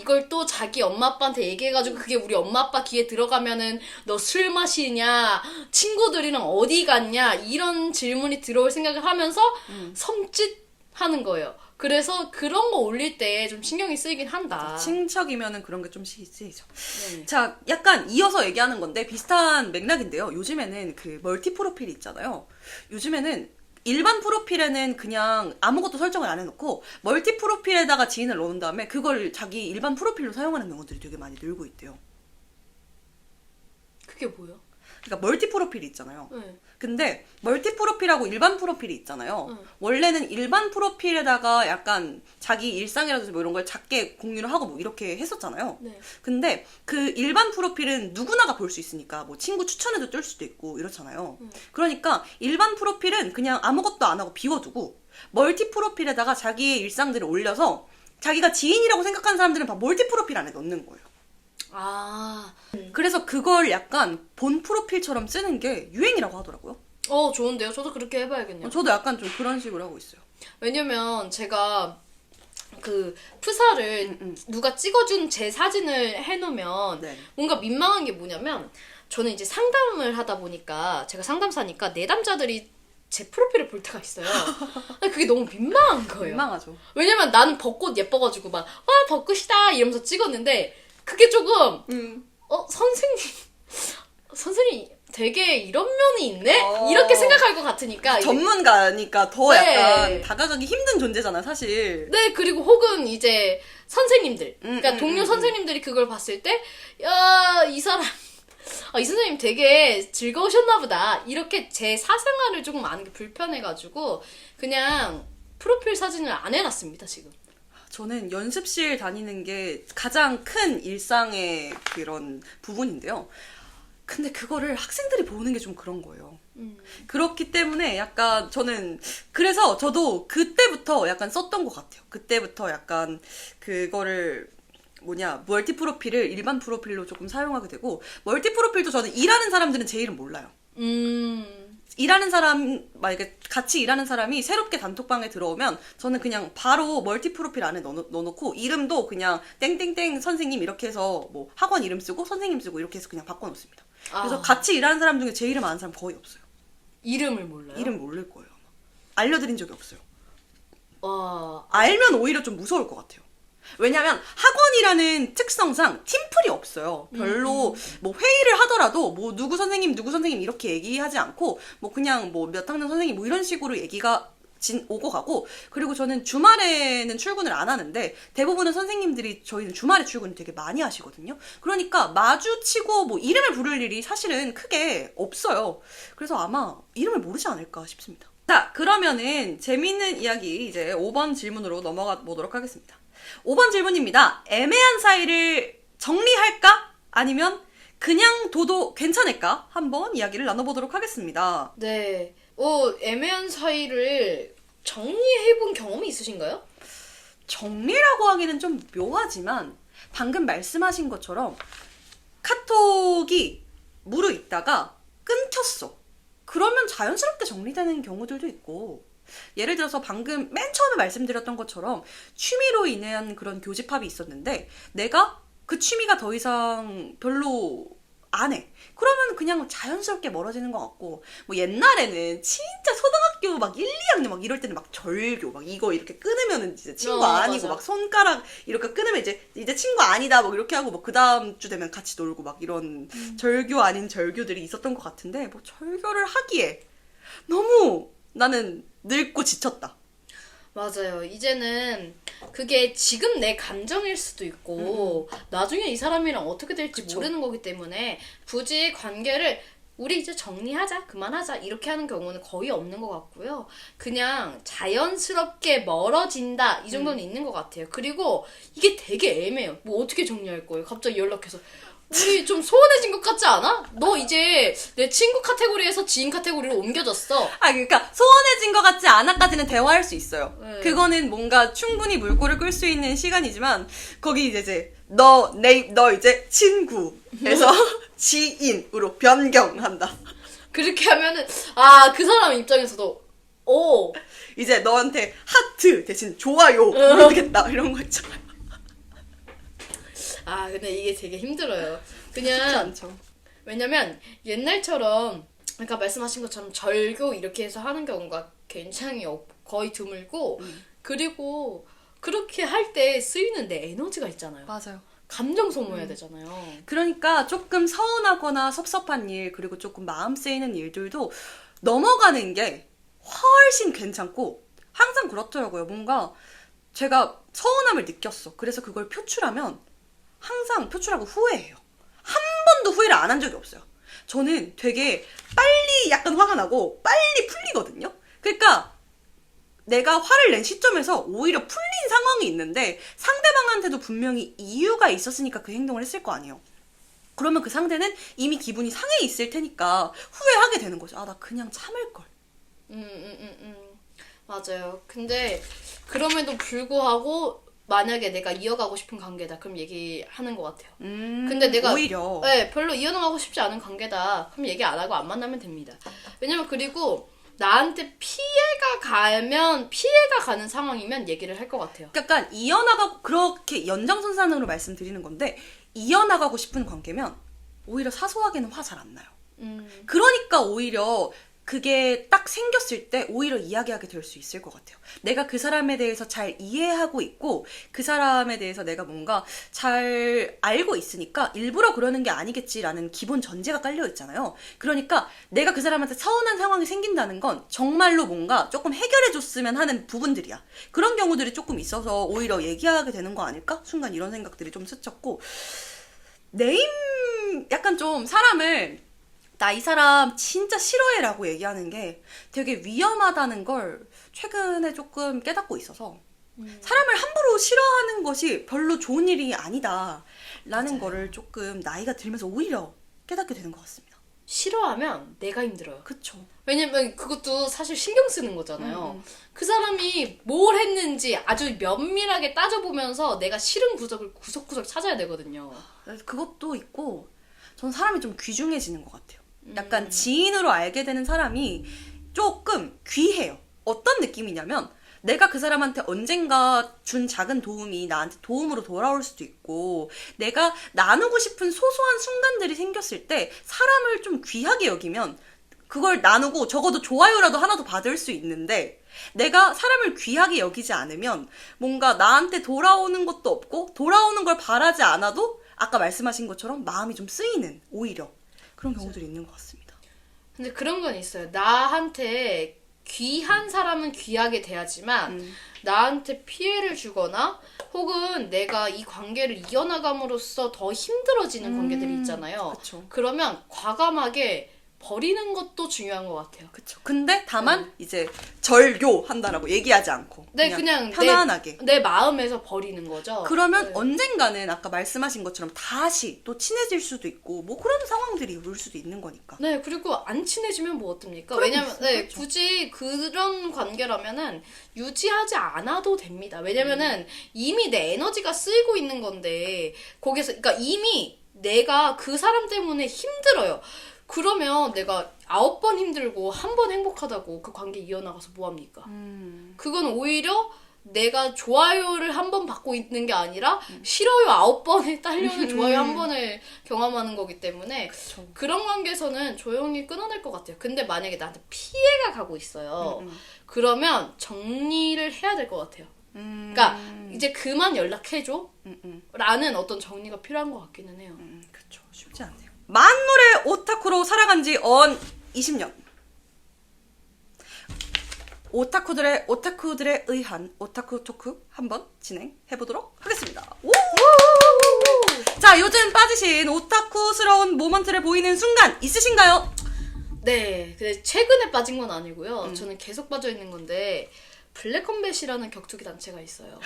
이걸 또 자기 엄마 아빠한테 얘기해가지고 그게 우리 엄마 아빠 귀에 들어가면은 너 술 마시냐, 친구들이랑 어디 갔냐 이런 질문이 들어올 생각을 하면서 섬찟하는 거예요. 그래서 그런 거 올릴 때 좀 신경이 쓰이긴 한다. 친척이면은 그런 게 좀 쓰이죠. 네. 자, 약간 이어서 얘기하는 건데 비슷한 맥락인데요. 요즘에는 그 멀티 프로필이 있잖아요. 요즘에는 일반 프로필에는 그냥 아무것도 설정을 안 해놓고 멀티 프로필에다가 지인을 넣은 다음에 그걸 자기 일반 프로필로 사용하는 경우들이 되게 많이 늘고 있대요. 그게 뭐야? 그러니까 멀티 프로필이 있잖아요. 네. 근데 멀티 프로필하고 일반 프로필이 있잖아요. 원래는 일반 프로필에다가 약간 자기 일상이라든지 뭐 이런 걸 작게 공유를 하고 뭐 이렇게 했었잖아요. 네. 근데 그 일반 프로필은 누구나가 볼 수 있으니까 뭐 친구 추천해도 뜰 수도 있고 이렇잖아요. 그러니까 일반 프로필은 그냥 아무것도 안 하고 비워두고 멀티 프로필에다가 자기의 일상들을 올려서 자기가 지인이라고 생각하는 사람들은 다 멀티 프로필 안에 넣는 거예요. 그래서 그걸 약간 본 프로필처럼 쓰는 게 유행이라고 하더라고요. 좋은데요? 저도 그렇게 해봐야겠네요. 저도 약간 좀 그런 식으로 하고 있어요. 왜냐면 제가 그 프사를 누가 찍어준 제 사진을 해놓으면 뭔가 민망한 게 뭐냐면 저는 이제 상담을 하다 보니까 제가 상담사니까 내담자들이 제 프로필을 볼 때가 있어요. 근데 그게 너무 민망한 거예요. 민망하죠. 왜냐면 나는 벚꽃 예뻐가지고 막 벚꽃이다 이러면서 찍었는데 그게 조금 선생님 되게 이런 면이 있네? 이렇게 생각할 것 같으니까 전문가니까 더 약간 다가가기 힘든 존재잖아 사실. 네, 그리고 혹은 이제 선생님들 그러니까 동료 선생님들이 그걸 봤을 때 야, 이 사람 이 선생님 되게 즐거우셨나 보다. 이렇게 제 사생활을 조금 아는 게 불편해가지고 그냥 프로필 사진을 안 해놨습니다, 지금. 저는 연습실 다니는 게 가장 큰 일상의 그런 부분인데요. 근데 그거를 학생들이 보는 게 좀 그런 거예요. 그렇기 때문에 약간 저는 그래서 저도 그때부터 약간 썼던 것 같아요. 그때부터 약간 그거를 멀티 프로필을 일반 프로필로 조금 사용하게 되고, 멀티 프로필도 저는 일하는 사람들은 제 이름 몰라요. 일하는 사람, 만약에 같이 일하는 사람이 새롭게 단톡방에 들어오면 저는 그냥 바로 멀티 프로필 안에 넣어놓고 이름도 그냥 땡땡땡 선생님 이렇게 해서 뭐 학원 이름 쓰고 선생님 쓰고 이렇게 해서 그냥 바꿔놓습니다. 그래서 같이 일하는 사람 중에 제 이름 아는 사람 거의 없어요. 이름을 몰라요? 이름 모를 거예요. 아마. 알려드린 적이 없어요. 와. 알면 오히려 좀 무서울 것 같아요. 왜냐면 학원이라는 특성상 팀플이 없어요. 별로 뭐 회의를 하더라도 뭐 누구 선생님 이렇게 얘기하지 않고 뭐 그냥 뭐 몇 학년 선생님 뭐 이런 식으로 얘기가 오고 가고, 그리고 저는 주말에는 출근을 안 하는데 대부분의 선생님들이 저희는 주말에 출근을 되게 많이 하시거든요. 그러니까 마주치고 뭐 이름을 부를 일이 사실은 크게 없어요. 그래서 아마 이름을 모르지 않을까 싶습니다. 자, 그러면은 재밌는 이야기 이제 5번 질문으로 넘어가 보도록 하겠습니다. 5번 질문입니다. 애매한 사이를 정리할까? 아니면 그냥 둬도 괜찮을까? 한번 이야기를 나눠보도록 하겠습니다. 네. 애매한 사이를 정리해본 경험이 있으신가요? 정리라고 하기는 좀 묘하지만 방금 말씀하신 것처럼 카톡이 무르익다가 끊겼어. 그러면 자연스럽게 정리되는 경우들도 있고, 예를 들어서 방금 맨 처음에 말씀드렸던 것처럼 취미로 인한 그런 교집합이 있었는데 내가 그 취미가 더 이상 별로 안 해. 그러면 그냥 자연스럽게 멀어지는 것 같고, 뭐 옛날에는 진짜 초등학교 막 1, 2학년 막 이럴 때는 막 절교 막 이거 이렇게 끊으면은 이제 친구 아니고, 맞아. 막 손가락 이렇게 끊으면 이제 친구 아니다 뭐 이렇게 하고 뭐 그 다음 주 되면 같이 놀고 막 이런 절교 아닌 절교들이 있었던 것 같은데, 뭐 절교를 하기에 너무 나는 늙고 지쳤다. 맞아요. 이제는 그게 지금 내 감정일 수도 있고 나중에 이 사람이랑 어떻게 될지 그쵸. 모르는 거기 때문에 굳이 관계를 우리 이제 정리하자, 그만하자 이렇게 하는 경우는 거의 없는 것 같고요. 그냥 자연스럽게 멀어진다 이 정도는 있는 것 같아요. 그리고 이게 되게 애매해요. 뭐 어떻게 정리할 거예요? 갑자기 연락해서 우리 좀 소원해진 것 같지 않아? 너 이제 내 친구 카테고리에서 지인 카테고리로 옮겨졌어. 그러니까 소원해진 것 같지 않아까지는 대화할 수 있어요. 네. 그거는 뭔가 충분히 물꼬를 끌 수 있는 시간이지만, 거기 이제 너 이제 친구에서 지인으로 변경한다. 그렇게 하면은 그 사람 입장에서도 이제 너한테 하트 대신 좋아요 모르겠다 이런 거 있잖아요. 근데 이게 되게 힘들어요. 쉽지 그냥 않죠. 왜냐면 옛날처럼 그러니까 말씀하신 것처럼 절교 이렇게 해서 하는 경우가 굉장히 거의 드물고 그리고 그렇게 할 때 쓰이는 내 에너지가 있잖아요. 맞아요. 감정 소모해야 되잖아요. 그러니까 조금 서운하거나 섭섭한 일, 그리고 조금 마음 쓰이는 일들도 넘어가는 게 훨씬 괜찮고, 항상 그렇더라고요. 뭔가 제가 서운함을 느꼈어. 그래서 그걸 표출하면 항상 표출하고 후회해요. 한 번도 후회를 안 한 적이 없어요. 저는 되게 빨리 약간 화가 나고 빨리 풀리거든요. 그러니까 내가 화를 낸 시점에서 오히려 풀린 상황이 있는데 상대방한테도 분명히 이유가 있었으니까 그 행동을 했을 거 아니에요. 그러면 그 상대는 이미 기분이 상해 있을 테니까 후회하게 되는 거죠. 나 그냥 참을걸. 맞아요. 근데 그럼에도 불구하고 만약에 내가 이어가고 싶은 관계다 그럼 얘기하는 것 같아요. 근데 내가 오히려 별로 이어나가고 싶지 않은 관계다 그럼 얘기 안 하고 안 만나면 됩니다. 왜냐면 그리고 나한테 피해가 가는 상황이면 얘기를 할 것 같아요. 약간 그렇게 연장선상으로 말씀드리는 건데, 이어나가고 싶은 관계면 오히려 사소하게는 화 잘 안 나요. 그러니까 오히려 그게 딱 생겼을 때 오히려 이야기하게 될 수 있을 것 같아요. 내가 그 사람에 대해서 잘 이해하고 있고 그 사람에 대해서 내가 뭔가 잘 알고 있으니까 일부러 그러는 게 아니겠지라는 기본 전제가 깔려 있잖아요. 그러니까 내가 그 사람한테 서운한 상황이 생긴다는 건 정말로 뭔가 조금 해결해 줬으면 하는 부분들이야. 그런 경우들이 조금 있어서 오히려 얘기하게 되는 거 아닐까? 순간 이런 생각들이 좀 스쳤고, 내 약간 좀 사람을 나 이 사람 진짜 싫어해라고 얘기하는 게 되게 위험하다는 걸 최근에 조금 깨닫고 있어서 사람을 함부로 싫어하는 것이 별로 좋은 일이 아니다라는 맞아요. 거를 조금 나이가 들면서 오히려 깨닫게 되는 것 같습니다. 싫어하면 내가 힘들어요. 그쵸. 왜냐면 그것도 사실 신경 쓰는 거잖아요. 음. 그 사람이 뭘 했는지 아주 면밀하게 따져보면서 내가 싫은 구석을 구석구석 찾아야 되거든요. 그것도 있고 전 사람이 좀 귀중해지는 것 같아요. 약간 지인으로 알게 되는 사람이 조금 귀해요. 어떤 느낌이냐면 내가 그 사람한테 언젠가 준 작은 도움이 나한테 도움으로 돌아올 수도 있고 내가 나누고 싶은 소소한 순간들이 생겼을 때 사람을 좀 귀하게 여기면 그걸 나누고 적어도 좋아요라도 하나 더 받을 수 있는데 내가 사람을 귀하게 여기지 않으면 뭔가 나한테 돌아오는 것도 없고 돌아오는 걸 바라지 않아도 아까 말씀하신 것처럼 마음이 좀 쓰이는 오히려 그런 경우들이 있는 것 같습니다. 근데 그런 건 있어요. 나한테 귀한 사람은 귀하게 대하지만 나한테 피해를 주거나 혹은 내가 이 관계를 이어나감으로써 더 힘들어지는 관계들이 있잖아요. 그쵸. 그러면 과감하게 버리는 것도 중요한 것 같아요. 그쵸. 근데 다만 이제 절교한다라고 얘기하지 않고 네, 그냥 편안하게 내 마음에서 버리는 거죠. 그러면 네. 언젠가는 아까 말씀하신 것처럼 다시 또 친해질 수도 있고 뭐 그런 상황들이 올 수도 있는 거니까. 네, 그리고 안 친해지면 뭐 어떻습니까? 그럼 왜냐면, 있어, 네, 그렇죠. 굳이 그런 관계라면은 유지하지 않아도 됩니다. 왜냐면은 이미 내 에너지가 쓰이고 있는 건데, 거기서, 그러니까 이미 내가 그 사람 때문에 힘들어요. 그러면 내가 9번 힘들고 1번 행복하다고 그 관계 이어나가서 뭐합니까? 그건 오히려 내가 좋아요를 1번 받고 있는 게 아니라 싫어요 9번에 딸려오는 좋아요 1번을 경험하는 거기 때문에 그쵸. 그런 관계에서는 조용히 끊어낼 것 같아요. 근데 만약에 나한테 피해가 가고 있어요. 그러면 정리를 해야 될 것 같아요. 그러니까 이제 그만 연락해줘 라는 어떤 정리가 필요한 것 같기는 해요. 그쵸. 쉽지 않네요. 만물의 오타쿠로 살아간 지 언 20년. 오타쿠들에 의한 오타쿠 토크 한번 진행해보도록 하겠습니다. 오! 자, 요즘 빠지신 오타쿠스러운 모먼트를 보이는 순간 있으신가요? 네, 근데 최근에 빠진 건 아니고요. 저는 계속 빠져 있는 건데 블랙컴뱃이라는 격투기 단체가 있어요.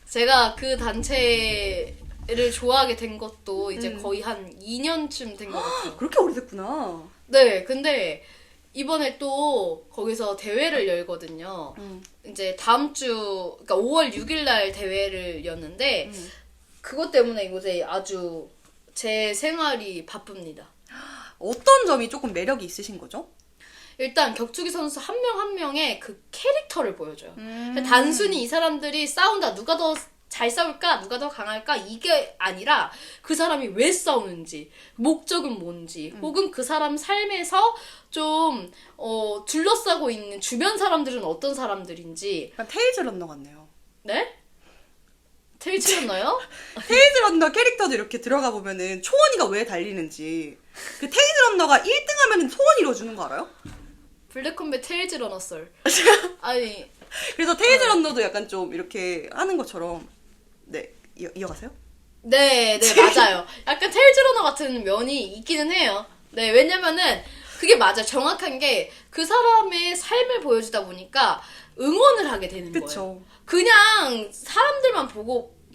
제가 그 단체를 좋아하게 된 것도 이제 거의 한 2년쯤 된 것 같아요. 그렇게 오래됐구나. 네, 근데 이번에 또 거기서 대회를 열거든요. 이제 다음 주, 그러니까 5월 6일 날 대회를 여는데 그것 때문에 요새 아주 제 생활이 바쁩니다. 어떤 점이 조금 매력이 있으신 거죠? 일단 격투기 선수 한 명 한 명의 그 캐릭터를 보여줘요. 단순히 이 사람들이 싸운다, 누가 더 잘 싸울까, 누가 더 강할까 이게 아니라 그 사람이 왜 싸우는지, 목적은 뭔지, 혹은 그 사람 삶에서 좀 둘러싸고 있는 주변 사람들은 어떤 사람들인지. 약간 테이즈 런너 같네요. 네? 테이즈였나요? 테이즈 런너 캐릭터도 이렇게 들어가 보면은 초원이가 왜 달리는지 그 테이즈 런너가 1등 하면은 소원 이뤄주는 거 알아요? 블랙컴뱃 테일즈 러너썰. 아니, 그래서 테이즈 런너도 약간 좀 이렇게 하는 것처럼 네 이어가세요? 네, 맞아요. 약간 테일즈 러너 같은 면이 있기는 해요. 네, 왜냐면은 그게 맞아. 정확한 게 그 사람의 삶을 보여주다 보니까 응원을 하게 되는 거예요. 그쵸. 그냥 사람들만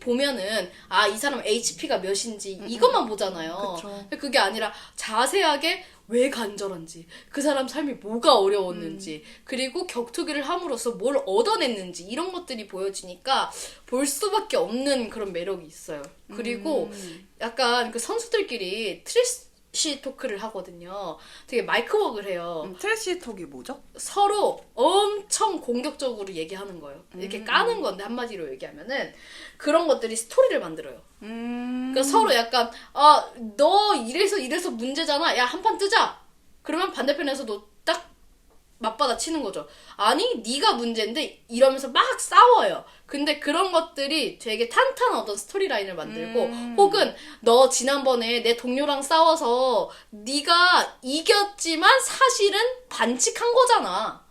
보면은 아, 이 사람 HP가 몇인지 이것만 보잖아요. 그쵸. 근데 그게 아니라 자세하게 왜 간절한지, 그 사람 삶이 뭐가 어려웠는지, 그리고 격투기를 함으로써 뭘 얻어냈는지 이런 것들이 보여지니까 볼 수밖에 없는 그런 매력이 있어요. 그리고 약간 그 선수들끼리 트래시 토크를 하거든요. 되게 마이크웍을 해요. 트래시 톡이 뭐죠? 서로 엄청 공격적으로 얘기하는 거예요. 이렇게 까는 건데 한마디로 얘기하면은 그런 것들이 스토리를 만들어요. 그러니까 서로 약간 너 이래서 문제잖아. 야, 한 판 뜨자. 그러면 반대편에서도 딱 맞받아 치는 거죠. 아니, 네가 문제인데 이러면서 막 싸워요. 근데 그런 것들이 되게 탄탄한 어떤 스토리라인을 만들고 혹은 너 지난번에 내 동료랑 싸워서 네가 이겼지만 사실은 반칙한 거잖아.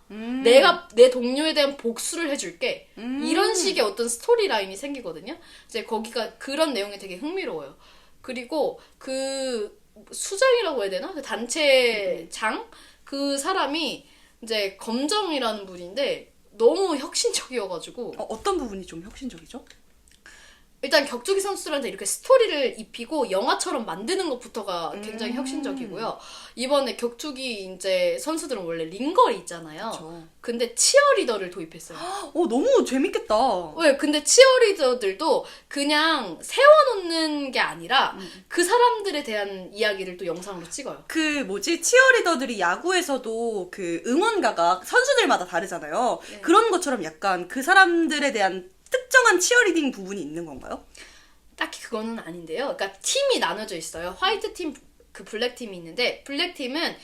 내가 내 동료에 대한 복수를 해줄게. 이런 식의 어떤 스토리라인이 생기거든요. 이제 거기가 그런 내용이 되게 흥미로워요. 그리고 그 수장이라고 해야 되나? 그 단체장 그 사람이 이제 검정이라는 분인데 너무 혁신적이어가지고 어떤 부분이 좀 혁신적이죠? 일단 격투기 선수들한테 이렇게 스토리를 입히고 영화처럼 만드는 것부터가 굉장히 혁신적이고요. 이번에 격투기 이제 선수들은 원래 링거리 있잖아요. 그쵸. 근데 치어리더를 도입했어요. 너무 재밌겠다. 왜? 근데 치어리더들도 그냥 세워놓는 게 아니라 그 사람들에 대한 이야기를 또 영상으로 찍어요. 그 뭐지 치어리더들이 야구에서도 그 응원가가 선수들마다 다르잖아요. 네. 그런 것처럼 약간 그 사람들에 대한 특정한 치어리딩 부분이 있는 건가요? 딱히 그거는 아닌데요. 그러니까 팀이 나눠져 있어요. 화이트 팀, 그 블랙 팀이 있는데 블랙 팀은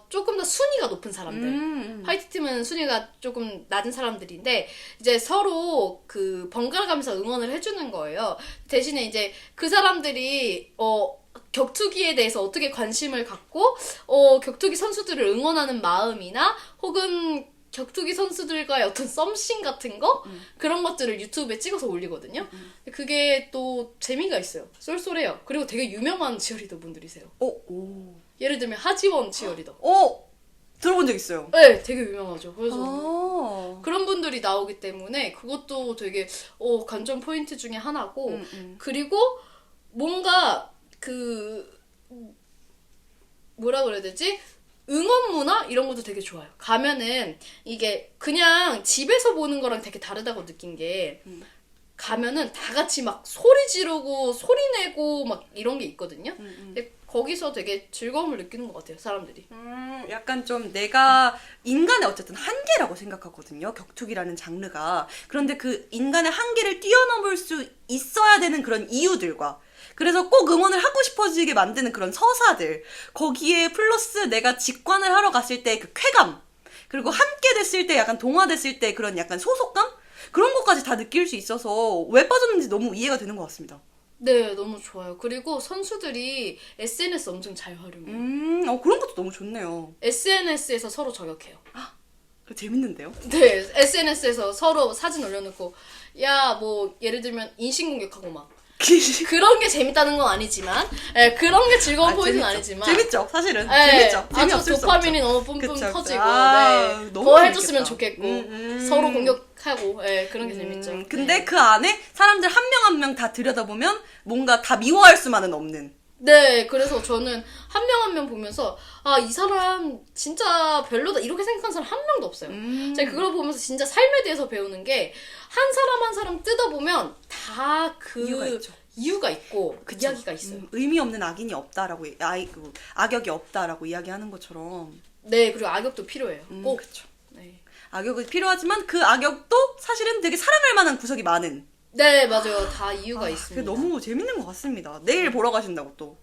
조금 더 순위가 높은 사람들. 화이트 팀은 순위가 조금 낮은 사람들인데 이제 서로 그 번갈아 가면서 응원을 해주는 거예요. 대신에 이제 그 사람들이 격투기에 대해서 어떻게 관심을 갖고 격투기 선수들을 응원하는 마음이나 혹은 격투기 선수들과의 어떤 썸씽 같은 거? 그런 것들을 유튜브에 찍어서 올리거든요. 그게 또 재미가 있어요. 쏠쏠해요. 그리고 되게 유명한 치어리더 분들이세요. 오. 예를 들면 하지원 치어리더. 들어본 적 있어요. 네, 되게 유명하죠. 그래서 그런 분들이 나오기 때문에 그것도 되게 관전 포인트 중에 하나고 그리고 뭔가 뭐라 그래야 되지? 응원 문화? 이런 것도 되게 좋아요. 가면은 이게 그냥 집에서 보는 거랑 되게 다르다고 느낀 게 가면은 다 같이 막 소리 지르고 소리 내고 막 이런 게 있거든요. 근데 거기서 되게 즐거움을 느끼는 것 같아요, 사람들이. 약간 좀 내가 인간의 어쨌든 한계라고 생각하거든요. 격투기라는 장르가. 그런데 그 인간의 한계를 뛰어넘을 수 있어야 되는 그런 이유들과 그래서 꼭 응원을 하고 싶어지게 만드는 그런 서사들. 거기에 플러스 내가 직관을 하러 갔을 때 그 쾌감. 그리고 함께 됐을 때 약간 동화됐을 때 그런 약간 소속감? 그런 것까지 다 느낄 수 있어서 왜 빠졌는지 너무 이해가 되는 것 같습니다. 네, 너무 좋아요. 그리고 선수들이 SNS 엄청 잘 활용해요. 그런 것도 너무 좋네요. SNS에서 서로 저격해요. 재밌는데요? 네, SNS에서 서로 사진 올려놓고 야, 뭐 예를 들면 인신공격하고 막 그런 게 재밌다는 건 아니지만 그런 게 즐거운 포인트는 아니지만 재밌죠, 사실은. 네, 재밌죠. 아주 재미없을 수 도파민이 없죠. 너무 뿜뿜 그쵸, 터지고 네. 너무 더 재밌겠다. 해줬으면 좋겠고 서로 공격하고 그런 게 재밌죠. 근데 네. 그 안에 사람들 한 명 한 명 다 들여다보면 뭔가 다 미워할 수만은 없는. 네, 그래서 저는 한 명 한 명 보면서 이 사람 진짜 별로다 이렇게 생각하는 사람 한 명도 없어요. 제가 그걸 보면서 진짜 삶에 대해서 배우는 게 한 사람 한 사람 뜯어보면 다 이유가 있죠. 이유가 있고 그쵸. 이야기가 있어요. 의미 없는 악인이 없다라고 악역이 없다라고 이야기하는 것처럼. 네, 그리고 악역도 필요해요. 꼭. 그렇죠. 네. 악역이 필요하지만 그 악역도 사실은 되게 사랑할 만한 구석이 많은. 네, 맞아요. 다 이유가 그게 있습니다. 너무 재밌는 것 같습니다. 내일 보러 가신다고 또.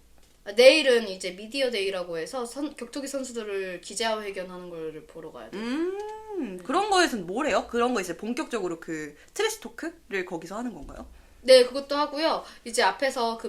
내일은 이제 미디어 데이라고 해서 격투기 선수들을 기자회견하는 걸 보러 가야 돼요. 그런 거에서는 뭘 해요? 그런 거 이제 본격적으로 그 트래시 토크를 거기서 하는 건가요? 네, 그것도 하고요. 이제 앞에서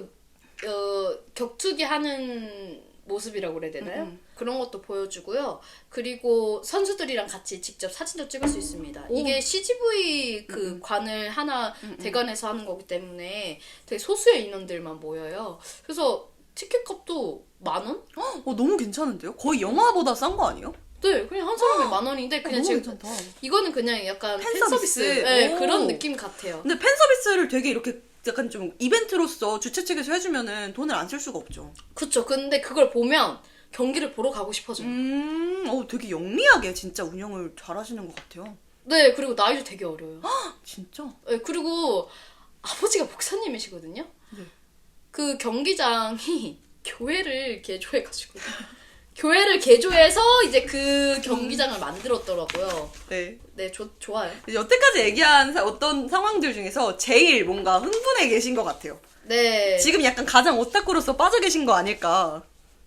격투기 하는 모습이라고 그래야 되나요? 그런 것도 보여주고요. 그리고 선수들이랑 같이 직접 사진도 찍을 수 있습니다. 이게 CGV 관을 하나 대관해서 하는 거기 때문에 되게 소수의 인원들만 모여요. 그래서 티켓 값도 10,000원? 너무 괜찮은데요? 거의 영화보다 싼 거 아니에요? 네, 그냥 한 사람에 10,000원인데 그냥 너무 지금 괜찮다. 이거는 그냥 약간 팬 팬서비스 서비스. 네, 오. 그런 느낌 같아요. 근데 팬 서비스를 되게 이렇게 약간 좀 이벤트로서 주최 측에서 해주면은 돈을 안 쓸 수가 없죠. 그쵸. 근데 그걸 보면 경기를 보러 가고 싶어져요. 되게 영리하게 진짜 운영을 잘 하시는 것 같아요. 네, 그리고 나이도 되게 어려요. 진짜? 네, 그리고 아버지가 목사님이시거든요. 네. 그 경기장이 교회를 개조해가지고 교회를 개조해서 이제 그 경기장을 만들었더라고요. 네. 네, 좋아요. 여태까지 얘기한 어떤 상황들 중에서 제일 뭔가 흥분해 계신 것 같아요. 네. 지금 약간 가장 오타쿠로서 빠져 계신 거 아닐까.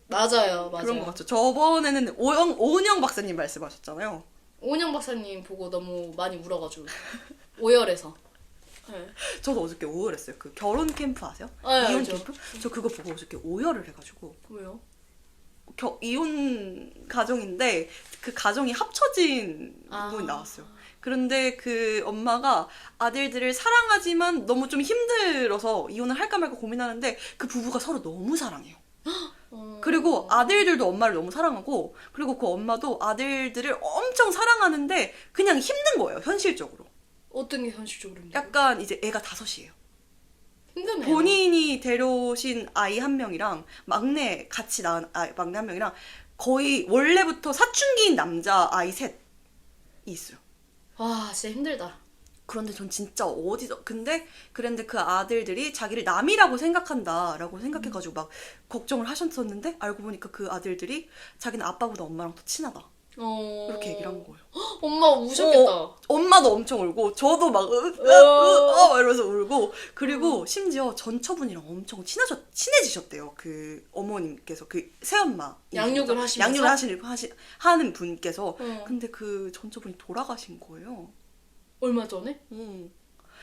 맞아요. 그런 것 같죠. 저번에는 오은영 박사님 말씀하셨잖아요. 오은영 박사님 보고 너무 많이 울어가지고 오열해서. 네. 저도 어저께 오열했어요. 그 결혼 캠프 아세요? 네, 이혼 알죠. 캠프? 저 그거 보고 어저께 오열을 해가지고. 왜요? 이혼 가정인데 그 가정이 합쳐진 부분이 나왔어요. 그런데 그 엄마가 아들들을 사랑하지만 너무 좀 힘들어서 이혼을 할까 말까 고민하는데 그 부부가 서로 너무 사랑해요. 그리고 아들들도 엄마를 너무 사랑하고, 그리고 그 엄마도 아들들을 엄청 사랑하는데 그냥 힘든 거예요, 현실적으로. 어떤 게 현실적으로 힘들어요? 약간 이제 애가 5이에요. 힘드네요. 본인이 데려오신 아이 한 명이랑 막내 같이 낳은 막내 한 명이랑 거의 원래부터 사춘기인 남자 아이 셋이 있어요. 와, 진짜 힘들다. 그런데 전 진짜 어디서 그런데 그 아들들이 자기를 남이라고 생각한다라고 생각해가지고 막 걱정을 하셨었는데, 알고 보니까 그 아들들이 자기는 아빠보다 엄마랑 더 친하다 이렇게 얘기를 한 거예요. 엄마 우셨겠다. 엄마도 엄청 울고 저도 막 이러면서 울고, 그리고 심지어 전 처분이랑 엄청 친해지셨대요. 그 어머님께서, 그 새엄마 양육을 하시면서? 양육을 하는 분께서. 어. 근데 그 전 처분이 돌아가신 거예요. 얼마 전에?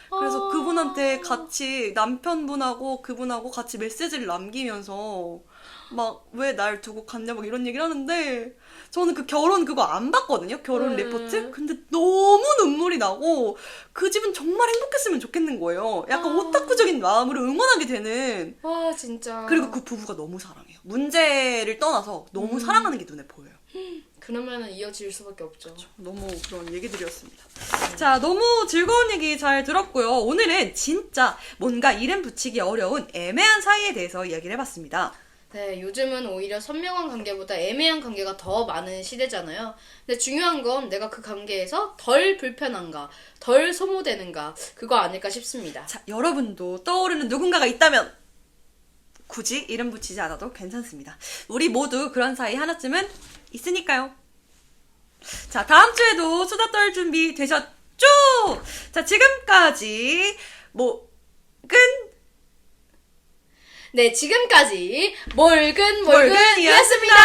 그래서 그분한테 같이 남편분하고 그분하고 같이 메시지를 남기면서 막 왜 날 두고 갔냐 막 이런 얘기를 하는데, 저는 그 결혼 그거 안 봤거든요, 결혼 리포트. 근데 너무 눈물이 나고 그 집은 정말 행복했으면 좋겠는 거예요. 약간 오타쿠적인 마음으로 응원하게 되는. 와, 진짜. 그리고 그 부부가 너무 사랑해요. 문제를 떠나서 너무 사랑하는 게 눈에 보여요. 그러면은 이어질 수밖에 없죠. 너무 그런 얘기들이었습니다. 자, 너무 즐거운 얘기 잘 들었고요. 오늘은 진짜 뭔가 이름 붙이기 어려운 애매한 사이에 대해서 이야기를 해봤습니다. 네, 요즘은 오히려 선명한 관계보다 애매한 관계가 더 많은 시대잖아요. 근데 중요한 건 내가 그 관계에서 덜 불편한가, 덜 소모되는가, 그거 아닐까 싶습니다. 자, 여러분도 떠오르는 누군가가 있다면 굳이 이름 붙이지 않아도 괜찮습니다. 우리 모두 그런 사이 하나쯤은 있으니까요. 자, 다음 주에도 수다 떨 준비 되셨죠? 자, 지금까지 네, 지금까지 몰근이었습니다. 몰근이었습니다.